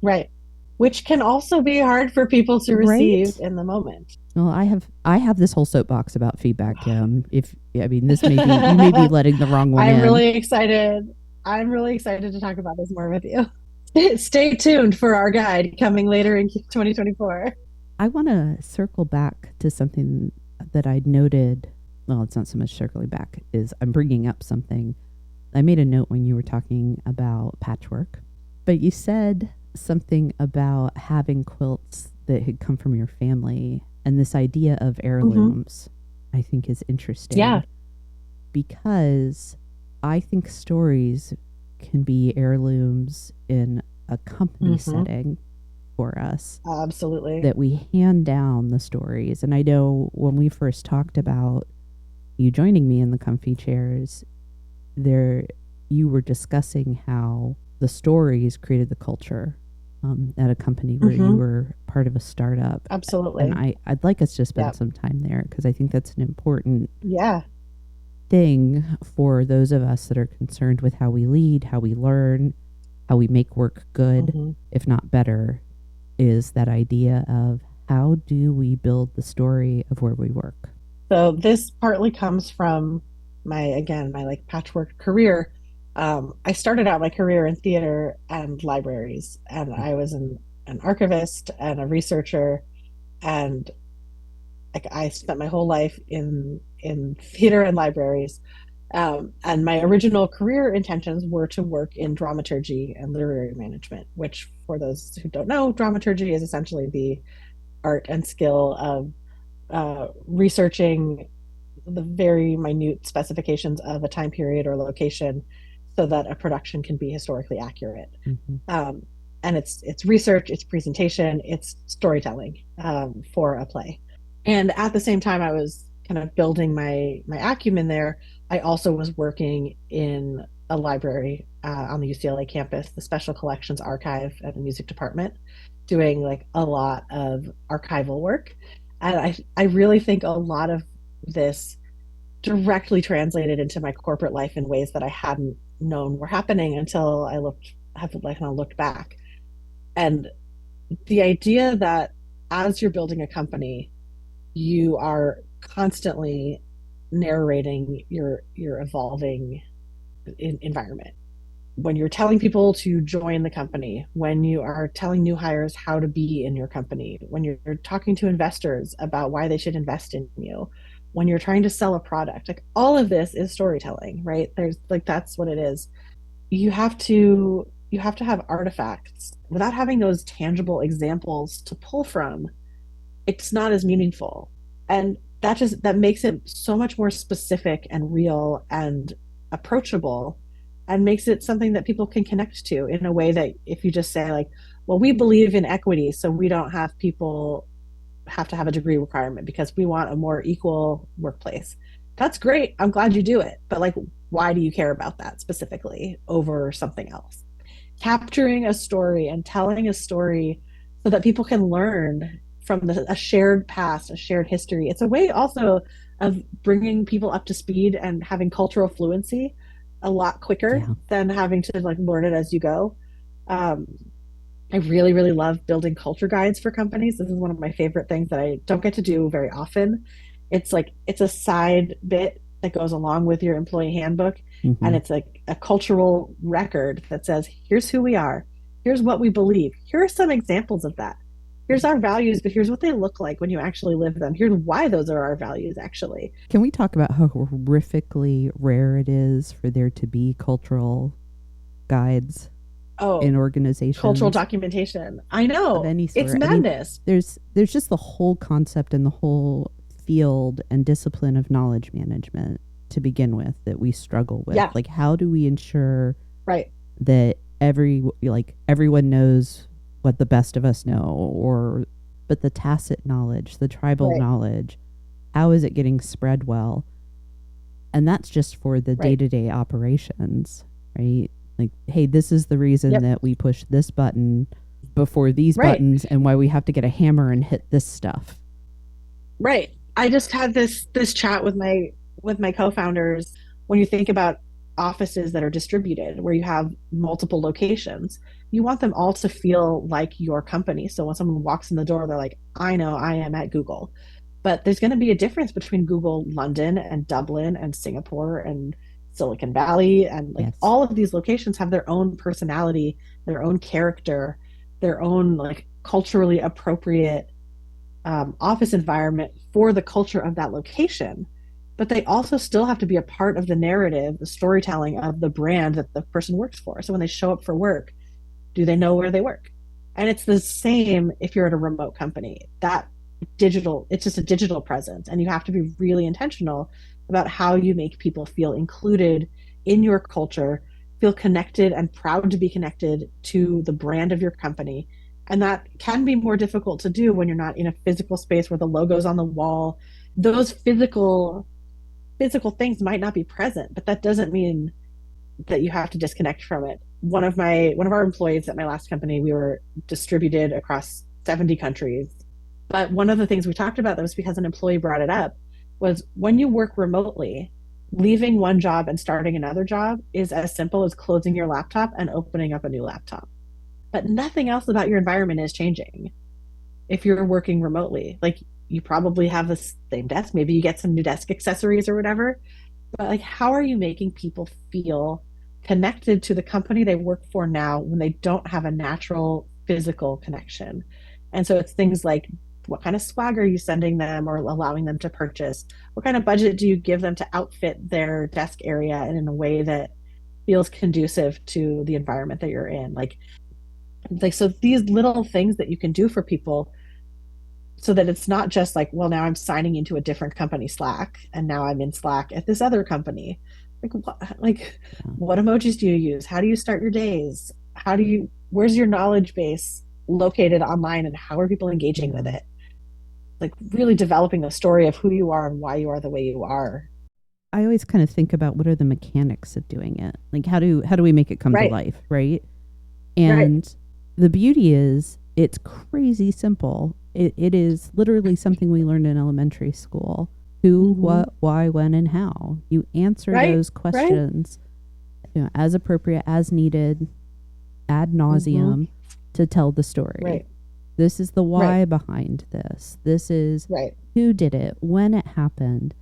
Right. which can also be hard for people to receive Right? in the moment. Well, I have this whole soapbox about feedback, Kim. If I mean, this may be you may be letting the wrong one I'm in. really excited. I'm really excited to talk about this more with you. Stay tuned for our guide coming later in 2024. I want to circle back to something that I noted. Well, it's not so much circling back, is I'm bringing up something. I made a note when you were talking about patchwork, but you said something about having quilts that had come from your family, and this idea of heirlooms, I think, is interesting. Yeah. Because I think stories can be heirlooms in a company setting for us. Absolutely. That we hand down the stories. And I know when we first talked about you joining me in the comfy chairs, there you were discussing how the stories created the culture at a company where you were part of a startup. Absolutely. And I'd like us to spend some time there because I think that's an important yeah thing for those of us that are concerned with how we lead, how we learn, how we make work good, if not better, is that idea of how do we build the story of where we work. So this partly comes from my like patchwork career. I started out my career in theater and libraries, and I was an archivist and a researcher, and like I spent my whole life in theater and libraries. And my original career intentions were to work in dramaturgy and literary management, which, for those who don't know, dramaturgy is essentially the art and skill of researching the very minute specifications of a time period or location so that a production can be historically accurate. And it's research, it's presentation, it's storytelling for a play. And at the same time, I was kind of building my acumen there. I also was working in a library on the UCLA campus, the Special Collections Archive at the music department, doing like a lot of archival work. And I really think a lot of this directly translated into my corporate life in ways that I hadn't known were happening until have like kind of looked back. And the idea that as you're building a company, you are constantly narrating your evolving environment. When you're telling people to join the company, when you are telling new hires how to be in your company, when you're talking to investors about why they should invest in you, when you're trying to sell a product, like all of this is storytelling, right? There's like that's what it is. You have to have artifacts. Without having those tangible examples to pull from, it's not as meaningful. And that makes it so much more specific and real and approachable, and makes it something that people can connect to in a way that if you just say like, well, we believe in equity, so we don't have people have to have a degree requirement because we want a more equal workplace. That's great. I'm glad you do it. But like, why do you care about that specifically over something else? Capturing a story and telling a story so that people can learn from a shared past, a shared history. It's a way also of bringing people up to speed and having cultural fluency a lot quicker than having to like learn it as you go. I really, really love building culture guides for companies. This is one of my favorite things that I don't get to do very often. It's a side bit that goes along with your employee handbook. And it's like a cultural record that says, here's who we are. Here's what we believe. Here are some examples of that. Here's our values, but here's what they look like when you actually live them. Here's why those are our values, actually. Can we talk about how horrifically rare it is for there to be cultural guides in organizations? Cultural documentation. I know. Of any sort. It's madness. I mean, there's just the whole concept and the whole field and discipline of knowledge management to begin with that we struggle with. Yeah. Like, how do we ensure right that everyone knows what the best of us know, but the tacit knowledge, the tribal knowledge, how is it getting spread well? And that's just for the day-to-day operations, right? Like, hey, this is the reason that we push this button before these buttons, and why we have to get a hammer and hit this stuff. Right. I just had this chat with my co-founders. When you think about offices that are distributed where you have multiple locations, you want them all to feel like your company. So when someone walks in the door, they're like, I know I am at Google. But there's going to be a difference between Google London and Dublin and Singapore and Silicon Valley. And like Yes. all of these locations have their own personality, their own character, their own like culturally appropriate office environment for the culture of that location. But they also still have to be a part of the narrative, the storytelling of the brand that the person works for. So when they show up for work, do they know where they work? And it's the same if you're at a remote company. That digital, it's just a digital presence. And you have to be really intentional about how you make people feel included in your culture, feel connected and proud to be connected to the brand of your company. And that can be more difficult to do when you're not in a physical space where the logo's on the wall. Those physical things might not be present, but that doesn't mean that you have to disconnect from it. One of our employees at my last company, we were distributed across 70 countries. But one of the things we talked about that was because an employee brought it up was when you work remotely, leaving one job and starting another job is as simple as closing your laptop and opening up a new laptop. But nothing else about your environment is changing if you're working remotely. Like you probably have the same desk, maybe you get some new desk accessories or whatever, but like how are you making people feel connected to the company they work for now when they don't have a natural physical connection? And so it's things like what kind of swag are you sending them or allowing them to purchase? What kind of budget do you give them to outfit their desk area and in a way that feels conducive to the environment that you're in? Like so these little things that you can do for people so that it's not just like, well, now I'm signing into a different company Slack and now I'm in Slack at this other company. Like Yeah. what emojis do you use? How do you start your days? Where's your knowledge base located online and how are people engaging with Yeah. it? Like really developing the story of who you are and why you are the way you are. I always kind of think about what are the mechanics of doing it? Like how do we make it come to Right, life, right? right. And the beauty is it's crazy simple. It is literally something we learned in elementary school. Who, Mm-hmm. what, why, when, and how. You answer Right, those right. questions, as appropriate, as needed, ad Mm-hmm. nauseum to tell the story. Right, This is the right, why behind this. This is right. who did it, when it happened.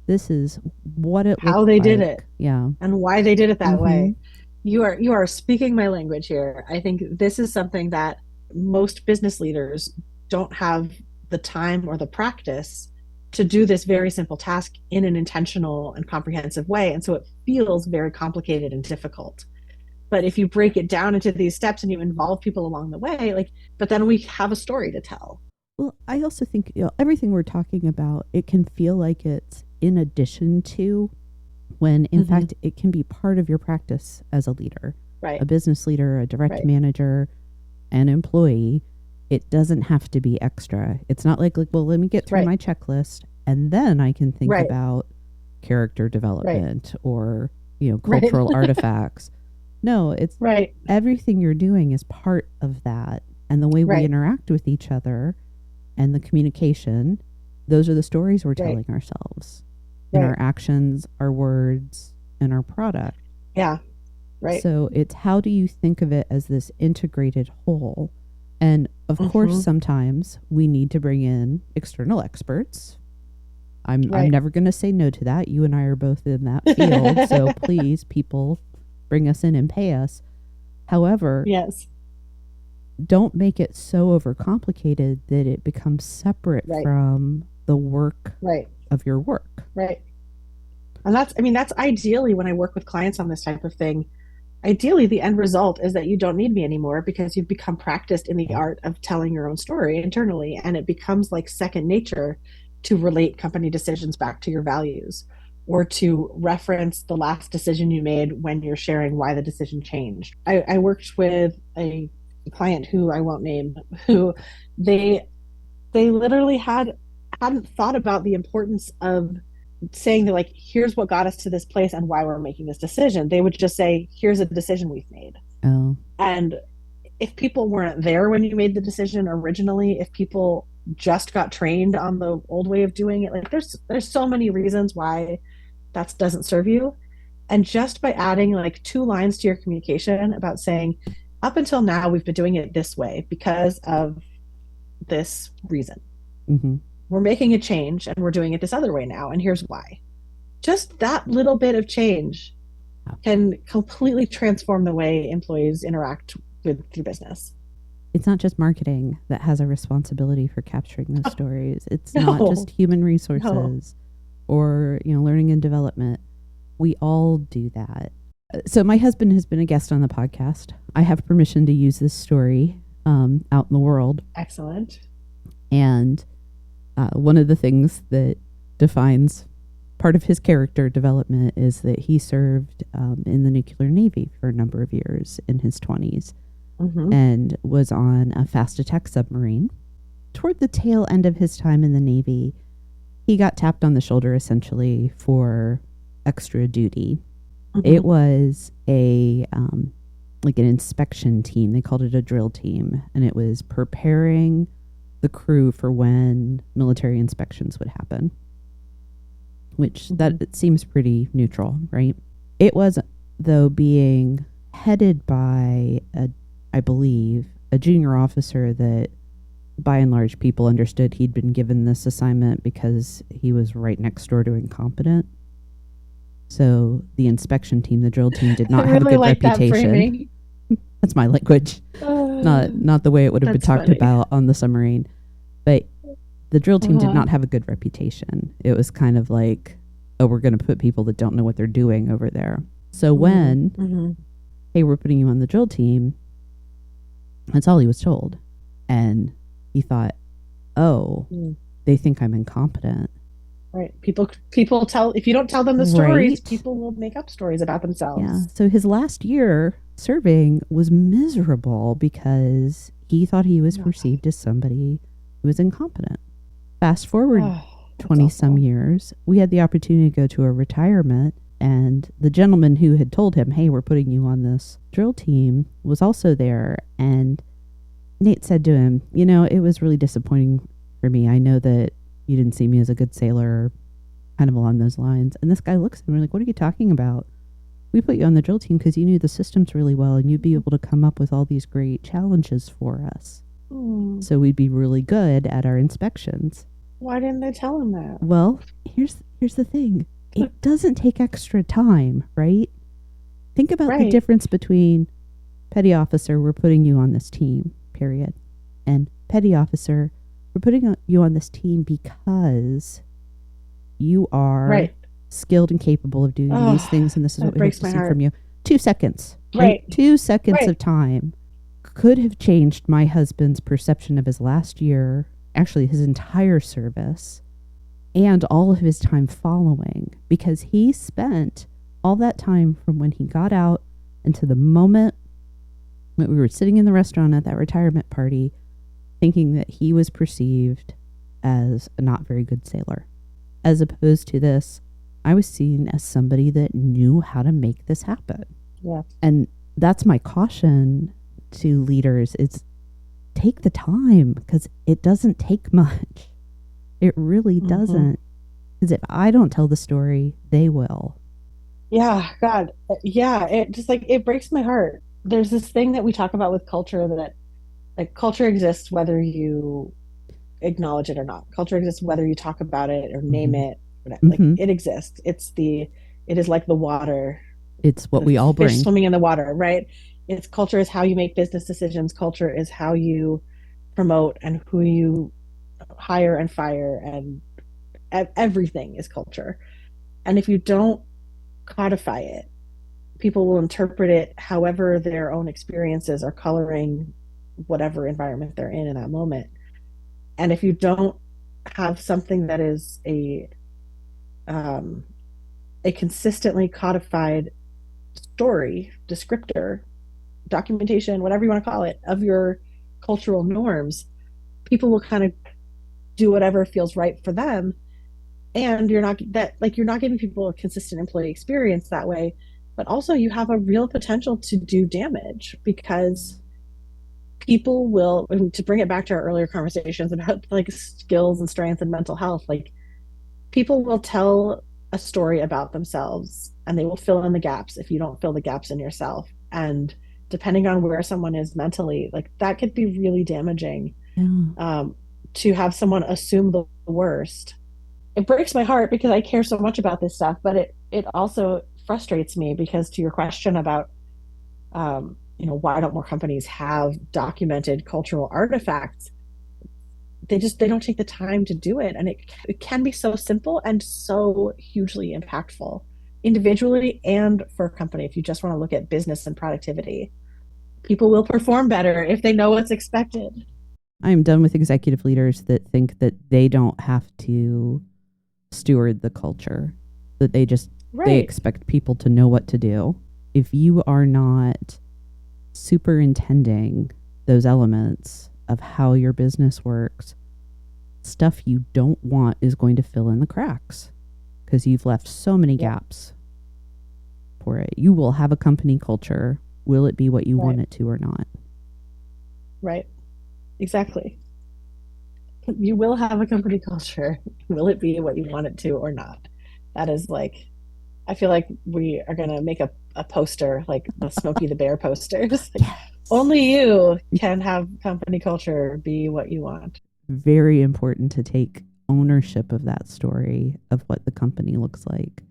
This is what it How looked they did it like. Yeah. and why they did it that Mm-hmm. way. You are speaking my language here. I think this is something that most business leaders don't have the time or the practice to do this very simple task in an intentional and comprehensive way. And so it feels very complicated and difficult. But if you break it down into these steps and you involve people along the way, like, but then we have a story to tell. Well, I also think everything we're talking about, it can feel like it's in addition to, when in Mm-hmm. fact it can be part of your practice as a leader, a Right, business leader, a direct right, manager, an employee. It doesn't have to be extra. It's not like well, let me get through right, my checklist and then I can think right, about character right, development or, right, cultural artifacts. No, it's right, everything you're doing is part of that. And the way we right, interact with each other and the communication, those are the stories we're right, telling ourselves in our right. actions, our words, and our product. Yeah, right. So it's how do you think of it as this integrated whole? And of course, Mm-hmm. sometimes we need to bring in external experts. I'm Right. never going to say no to that. You and I are both in that field, so please, people, bring us in and pay us. However, Yes. don't make it so overcomplicated that it becomes separate Right. from the work Right. of your work. Right. And that's ideally when I work with clients on this type of thing. Ideally, the end result is that you don't need me anymore because you've become practiced in the Yeah. art of telling your own story internally. And it becomes like second nature to relate company decisions back to your values or to reference the last decision you made when you're sharing why the decision changed. I worked with a client who I won't name, who they they literally hadn't thought about the importance of saying that like here's what got us to this place and why we're making this decision. They would just say here's a decision we've made. Oh, And if people weren't there when you made the decision originally, if people just got trained on the old way of doing it, like there's so many reasons why that doesn't serve you. And just by adding like 2 lines to your communication about saying, up until now, we've been doing it this way because of this reason. Mm-hmm. We're making a change and we're doing it this other way now. And here's why. Just that little bit of change can completely transform the way employees interact with your business. It's not just marketing that has a responsibility for capturing those stories. It's not No, just human no. resources or, learning and development. We all do that. So my husband has been a guest on the podcast. I have permission to use this story out in the world. Excellent. And one of the things that defines part of his character development is that he served in the nuclear navy for a number of years in his 20s and was on a fast attack submarine. Toward the tail end of his time in the Navy, he got tapped on the shoulder essentially for extra duty. It was a like an inspection team. They called it a drill team, and it was preparing the crew for when military inspections would happen, which that it seems pretty neutral, right? It was, though, being headed by I believe, a junior officer that by and large people understood he'd been given this assignment because he was right next door to incompetent. So the inspection team, the drill team, did not have a good reputation. That's my language. Not the way it would have been talked about on the submarine. But the drill team did not have a good reputation. It was kind of like, oh, we're going to put people that don't know what they're doing over there. So when, hey, we're putting you on the drill team, that's all he was told. And he thought, oh, they think I'm incompetent. Right. People tell, if you don't tell them the stories, people will make up stories about themselves. Yeah. So his last year serving was miserable because he thought he was perceived as somebody who was incompetent. Fast forward 20 some years, we had the opportunity to go to a retirement, and the gentleman who had told him, hey, we're putting you on this drill team, was also there. And Nate said to him, it was really disappointing for me. I know that you didn't see me as a good sailor, kind of along those lines. And this guy looks at him and like, what are you talking about? We put you on the drill team because you knew the systems really well and you'd be able to come up with all these great challenges for us. So we'd be really good at our inspections. Why didn't they tell him that? Well, here's the thing. It doesn't take extra time, right? Think about the difference between petty officer, we're putting you on this team, period. And petty officer, we're putting you on this team because you are skilled and capable of doing these things, and this is what we hope to see from you. 2 seconds. Right? 2 seconds of time could have changed my husband's perception of his last year, actually his entire service, and all of his time following, because he spent all that time from when he got out until the moment that we were sitting in the restaurant at that retirement party thinking that he was perceived as a not very good sailor. As opposed to this, I was seen as somebody that knew how to make this happen. Yeah. And that's my caution to leaders, is take the time, because it doesn't take much. It really doesn't. Because if I don't tell the story, they will. Yeah, God. Yeah, it just it breaks my heart. There's this thing that we talk about with culture, that culture exists whether you acknowledge it or not. Culture exists whether you talk about it or name it. It exists. It is like the water. It's what we all bring. Fish swimming in the water, right? Culture is how you make business decisions. Culture is how you promote and who you hire and fire, and everything is culture. And if you don't codify it, people will interpret it however their own experiences are coloring whatever environment they're in that moment. And if you don't have something that is a consistently codified story, descriptor, documentation, whatever you want to call it, of your cultural norms, people will kind of do whatever feels right for them. And you're not giving people a consistent employee experience that way, but also you have a real potential to do damage, because people will, to bring it back to our earlier conversations about skills and strengths and mental health, people will tell a story about themselves, and they will fill in the gaps if you don't fill the gaps in yourself. And depending on where someone is mentally, like that could be really damaging. Yeah. um, to have someone assume the worst. It breaks my heart because I care so much about this stuff, but it also frustrates me because to your question about why don't more companies have documented cultural artifacts? They don't take the time to do it, and it can be so simple and so hugely impactful individually and for a company. If you just want to look at business and productivity, people will perform better if they know what's expected. I'm done with executive leaders that think that they don't have to steward the culture, that they Right. expect people to know what to do. If you are not superintending those elements of how your business works, stuff you don't want is going to fill in the cracks because you've left so many Yeah. gaps for it. You will have a company culture. Will it be what you Right. want it to or not? Right. Exactly. You will have a company culture. Will it be what you want it to or not? That is like, I feel like we are going to make a poster, like the Smokey the Bear posters. Like, Yes. only you can have company culture be what you want. Very important to take ownership of that story of what the company looks like.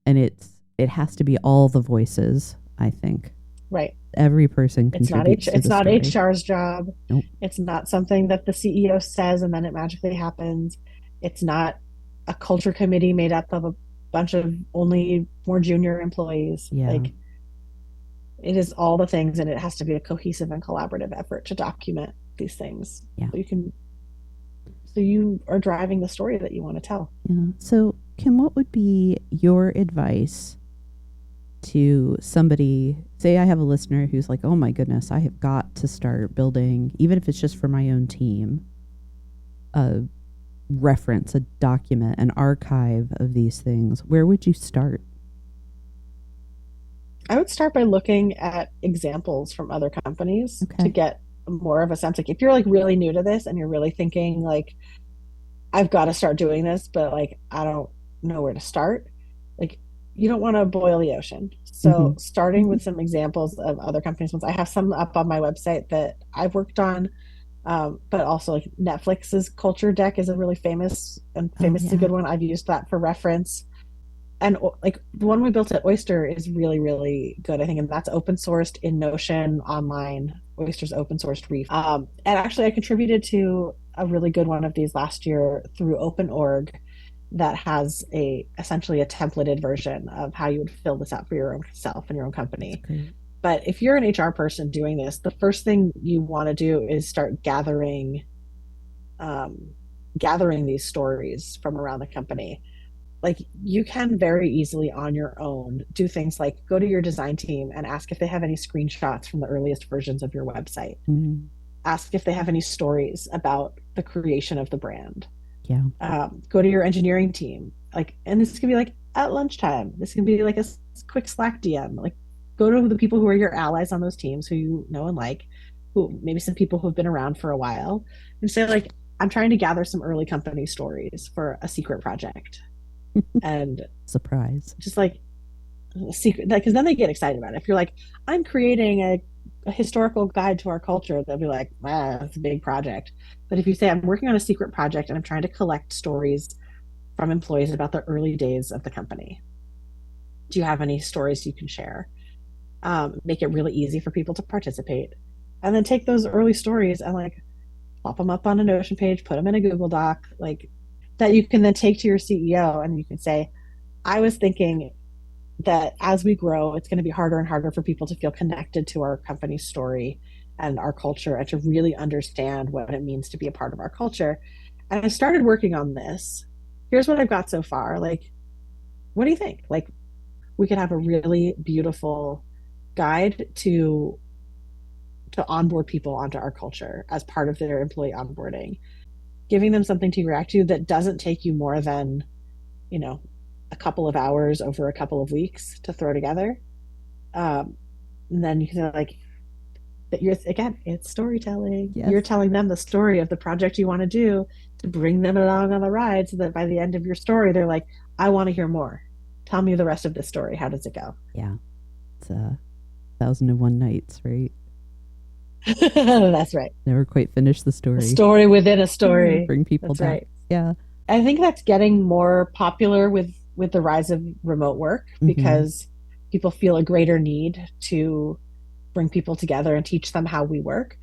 And it has to be all the voices, I think. Right. Every person contributes to It's the not story. HR's job. Nope. It's not something that the CEO says and then it magically happens. It's not a culture committee made up of a bunch of only more junior employees. Yeah. Like, it is all the things, and it has to be a cohesive and collaborative effort to document these things. Yeah. So you are driving the story that you want to tell. Yeah. So, Kim, what would be your advice to somebody? Say I have a listener who's like, oh my goodness, I have got to start building, even if it's just for my own team, a reference, a document, an archive of these things. Where would you start? I would start by looking at examples from other companies to Okay. get more of a sense. Like, if you're like really new to this and you're really thinking like, I've got to start doing this, but like I don't know where to start. Like, you don't want to boil the ocean. Mm-hmm. So starting with some examples of other companies, ones I have some up on my website that I've worked on, but also like Netflix's culture deck is a really Oh, famously yeah. good one. I've used that for reference. And like the one we built at Oyster is really, really good, I think, and that's open sourced in Notion online. Oyster's open sourced Reef. And actually, I contributed to a really good one of these last year through OpenOrg that has essentially a templated version of how you would fill this out for your own self and your own That's company. great. But if you're an HR person doing this, the first thing you want to do is start um, gathering these stories from around the company. Like, you can very easily on your own do things like go to your design team and ask if they have any screenshots from the earliest versions of your website. Mm, Ask if they have any stories about the creation of the brand. yeah. Go to your engineering team, like, and this can be like at lunchtime. This can be like a quick Slack DM. Like, go to the people who are your allies on those teams who you know and like, who maybe some people who have been around for a while, and say like, I'm trying to gather some early company stories for a secret project. And Surprise. just like a secret, because then they get excited about it. If you're like, I'm creating a historical guide to our culture, they'll be like, ah, that's a big project. But if you say, I'm working on a secret project and I'm trying to collect stories from employees about the early days of the company, do you have any stories you can share? Make it really easy for people to participate, and then take those early stories and like plop them up on a Notion page, put them in a Google Doc, like that you can then take to your CEO, and you can say, I was thinking that as we grow, it's going to be harder and harder for people to feel connected to our company's story and our culture and to really understand what it means to be a part of our culture. And I started working on this. Here's what I've got so far. Like, what do you think? Like, we could have a really beautiful guide to onboard people onto our culture as part of their employee onboarding, giving them something to react to that doesn't take you more than, you know, a couple of hours over a couple of weeks to throw together. And then you can like, that you're, again, it's storytelling. Yes. You're telling them the story of the project you want to do to bring them along on the ride, so that by the end of your story they're like, I want to hear more. Tell me the rest of this story. How does it go? Yeah. It's 1001 Nights, right? That's right. Never quite finish the A story. story within a story. Bring people That's back. right. Yeah. I think that's getting more popular with the rise of remote work Mm-hmm. because people feel a greater need to bring people together and teach them how we work.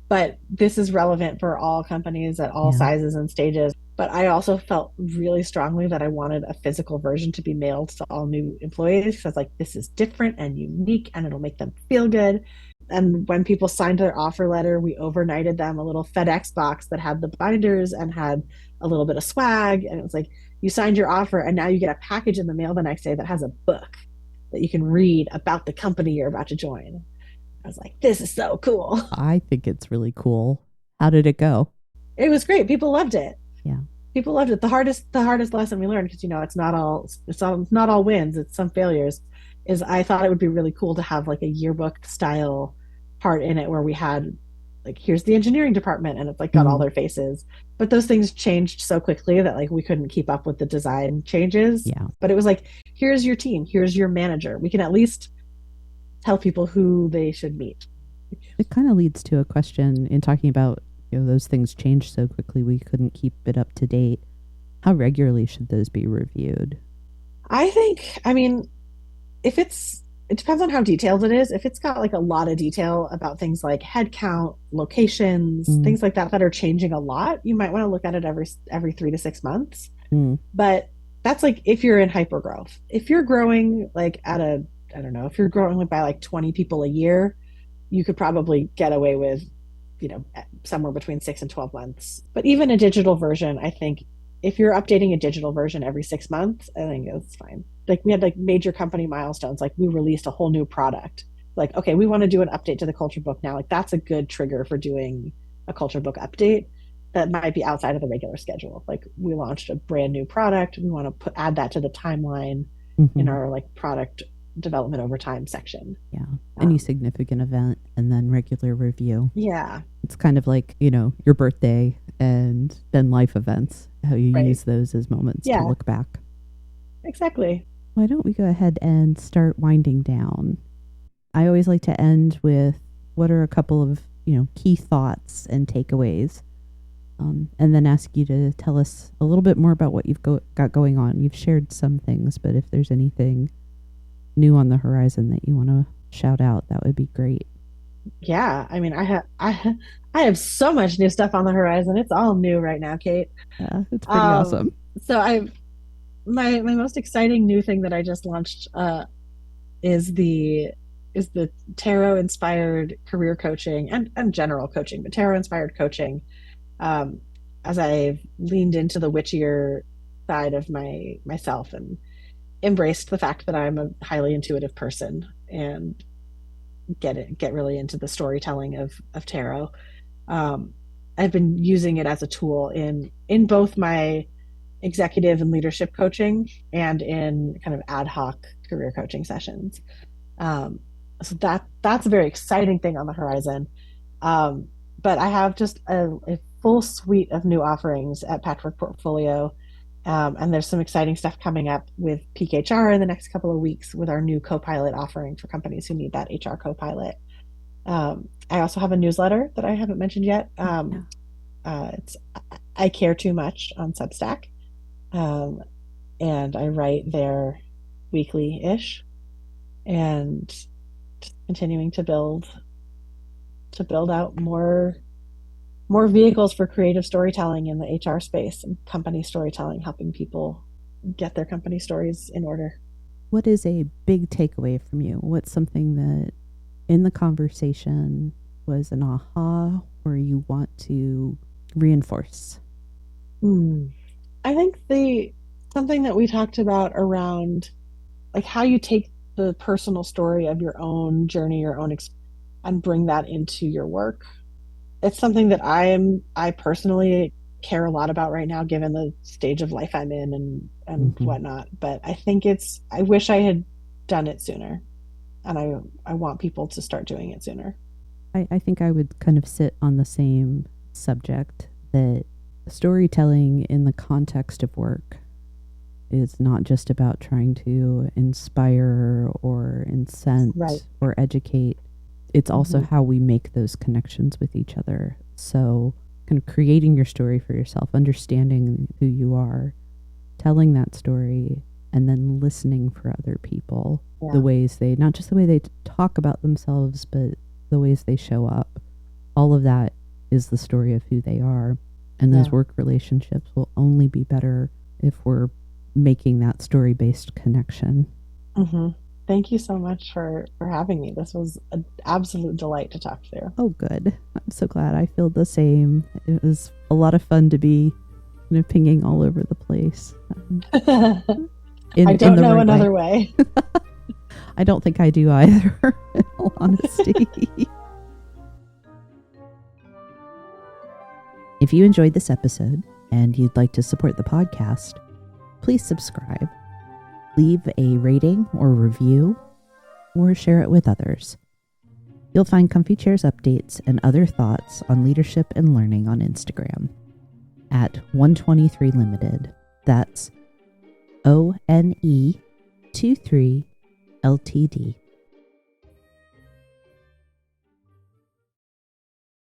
But this is relevant for all companies at all Yeah. sizes and stages. But I also felt really strongly that I wanted a physical version to be mailed to all new employees because like this is different and unique and it'll make them feel good. And when people signed their offer letter, we overnighted them a little FedEx box that had the binders and had a little bit of swag. And it was like, you signed your offer and now you get a package in the mail the next day that has a book that you can read about the company you're about to join. I was like, this is so cool. I think it's really cool. How did it go? It was great. People loved it. Yeah. People loved it. The hardest lesson we learned, because it's not all wins, it's some failures, is I thought it would be really cool to have like a yearbook style part in it where we had like, here's the engineering department, and it's like got all Mm. their faces. But those things changed so quickly that like we couldn't keep up with the design changes. Yeah. But it was like, here's your team, here's your manager. We can at least tell people who they should meet. It kind of leads to a question in talking about, those things change so quickly we couldn't keep it up to date. How regularly should those be reviewed? I think, I mean, if it depends on how detailed it is. If it's got like a lot of detail about things like headcount, locations, Mm. things like that are changing a lot, you might want to look at it every 3 to 6 months. Mm. But that's like if you're in hyper growth. If you're growing like at a, I don't know, if you're growing by like 20 people a year, you could probably get away with, somewhere between 6 and 12 months. But even a digital version, I think if you're updating a digital version every 6 months, I think it's fine. Like we had like major company milestones, like we released a whole new product. Like, okay, we want to do an update to the culture book now. Like that's a good trigger for doing a culture book update that might be outside of the regular schedule. Like we launched a brand new product. We want to add that to the timeline in Mm-hmm. our like product development over time section. Yeah. Any Um, significant event and then regular review. yeah, It's kind of like, your birthday and then life events, how you right. use those as moments to Yeah, look back. exactly. Why don't we go ahead and start winding down? I always like to end with what are a couple of, key thoughts and takeaways, and then ask you to tell us a little bit more about what you've got going on. You've shared some things, but if there's anything new on the horizon that you want to shout out, that would be great. Yeah, I mean, I have so much new stuff on the horizon. It's all new right now, Kate. Yeah, it's pretty Um, awesome. so I my most exciting new thing that I just launched is the tarot inspired career coaching and general coaching, but tarot inspired coaching. Um, as I've leaned into the witchier side of myself and embraced the fact that I'm a highly intuitive person and get really into the storytelling of tarot. um, I've been using it as a tool in both my executive and leadership coaching and in kind of ad hoc career coaching sessions. Um, so that's a very exciting thing on the horizon. Um, but I have just a full suite of new offerings at Patchwork Portfolio. And there's some exciting stuff coming up with Peak HR in the next couple of weeks with our new co-pilot offering for companies who need that HR co-pilot. I also have a newsletter that I haven't mentioned yet. Yeah. It's I Care Too Much on Substack, um, and I write there weekly ish, and just continuing to build out more vehicles for creative storytelling in the HR space and company storytelling, helping people get their company stories in order. What is a big takeaway from you? What's something that in the conversation was an aha or you want to reinforce? Hmm. I think the something that we talked about around like how you take the personal story of your own journey, and bring that into your work. It's something that I personally care a lot about right now, given the stage of life I'm in and Mm-hmm. whatnot. But I wish I had done it sooner, and I want people to start doing it sooner. I think I would kind of sit on the same subject that storytelling in the context of work is not just about trying to inspire or incent Right. or educate. It's also Mm-hmm. how we make those connections with each other. So kind of creating your story for yourself, understanding who you are, telling that story, and then listening for other people. Yeah. The ways they, not just the way they talk about themselves, but the ways they show up. All of that is the story of who they are. And those Yeah. work relationships will only be better if we're making that story-based connection. Mm-hmm. Thank you so much for having me. This was an absolute delight to talk to. Oh, good. I'm so glad. I feel the same. It was a lot of fun to be kind of pinging all over the place. I don't know right another way. I don't think I do either, in all honesty. If you enjoyed this episode and you'd like to support the podcast, please subscribe, leave a rating or review, or share it with others. You'll find Comfy Chairs updates and other thoughts on leadership and learning on Instagram at 123 Limited. That's ONE23 LTD.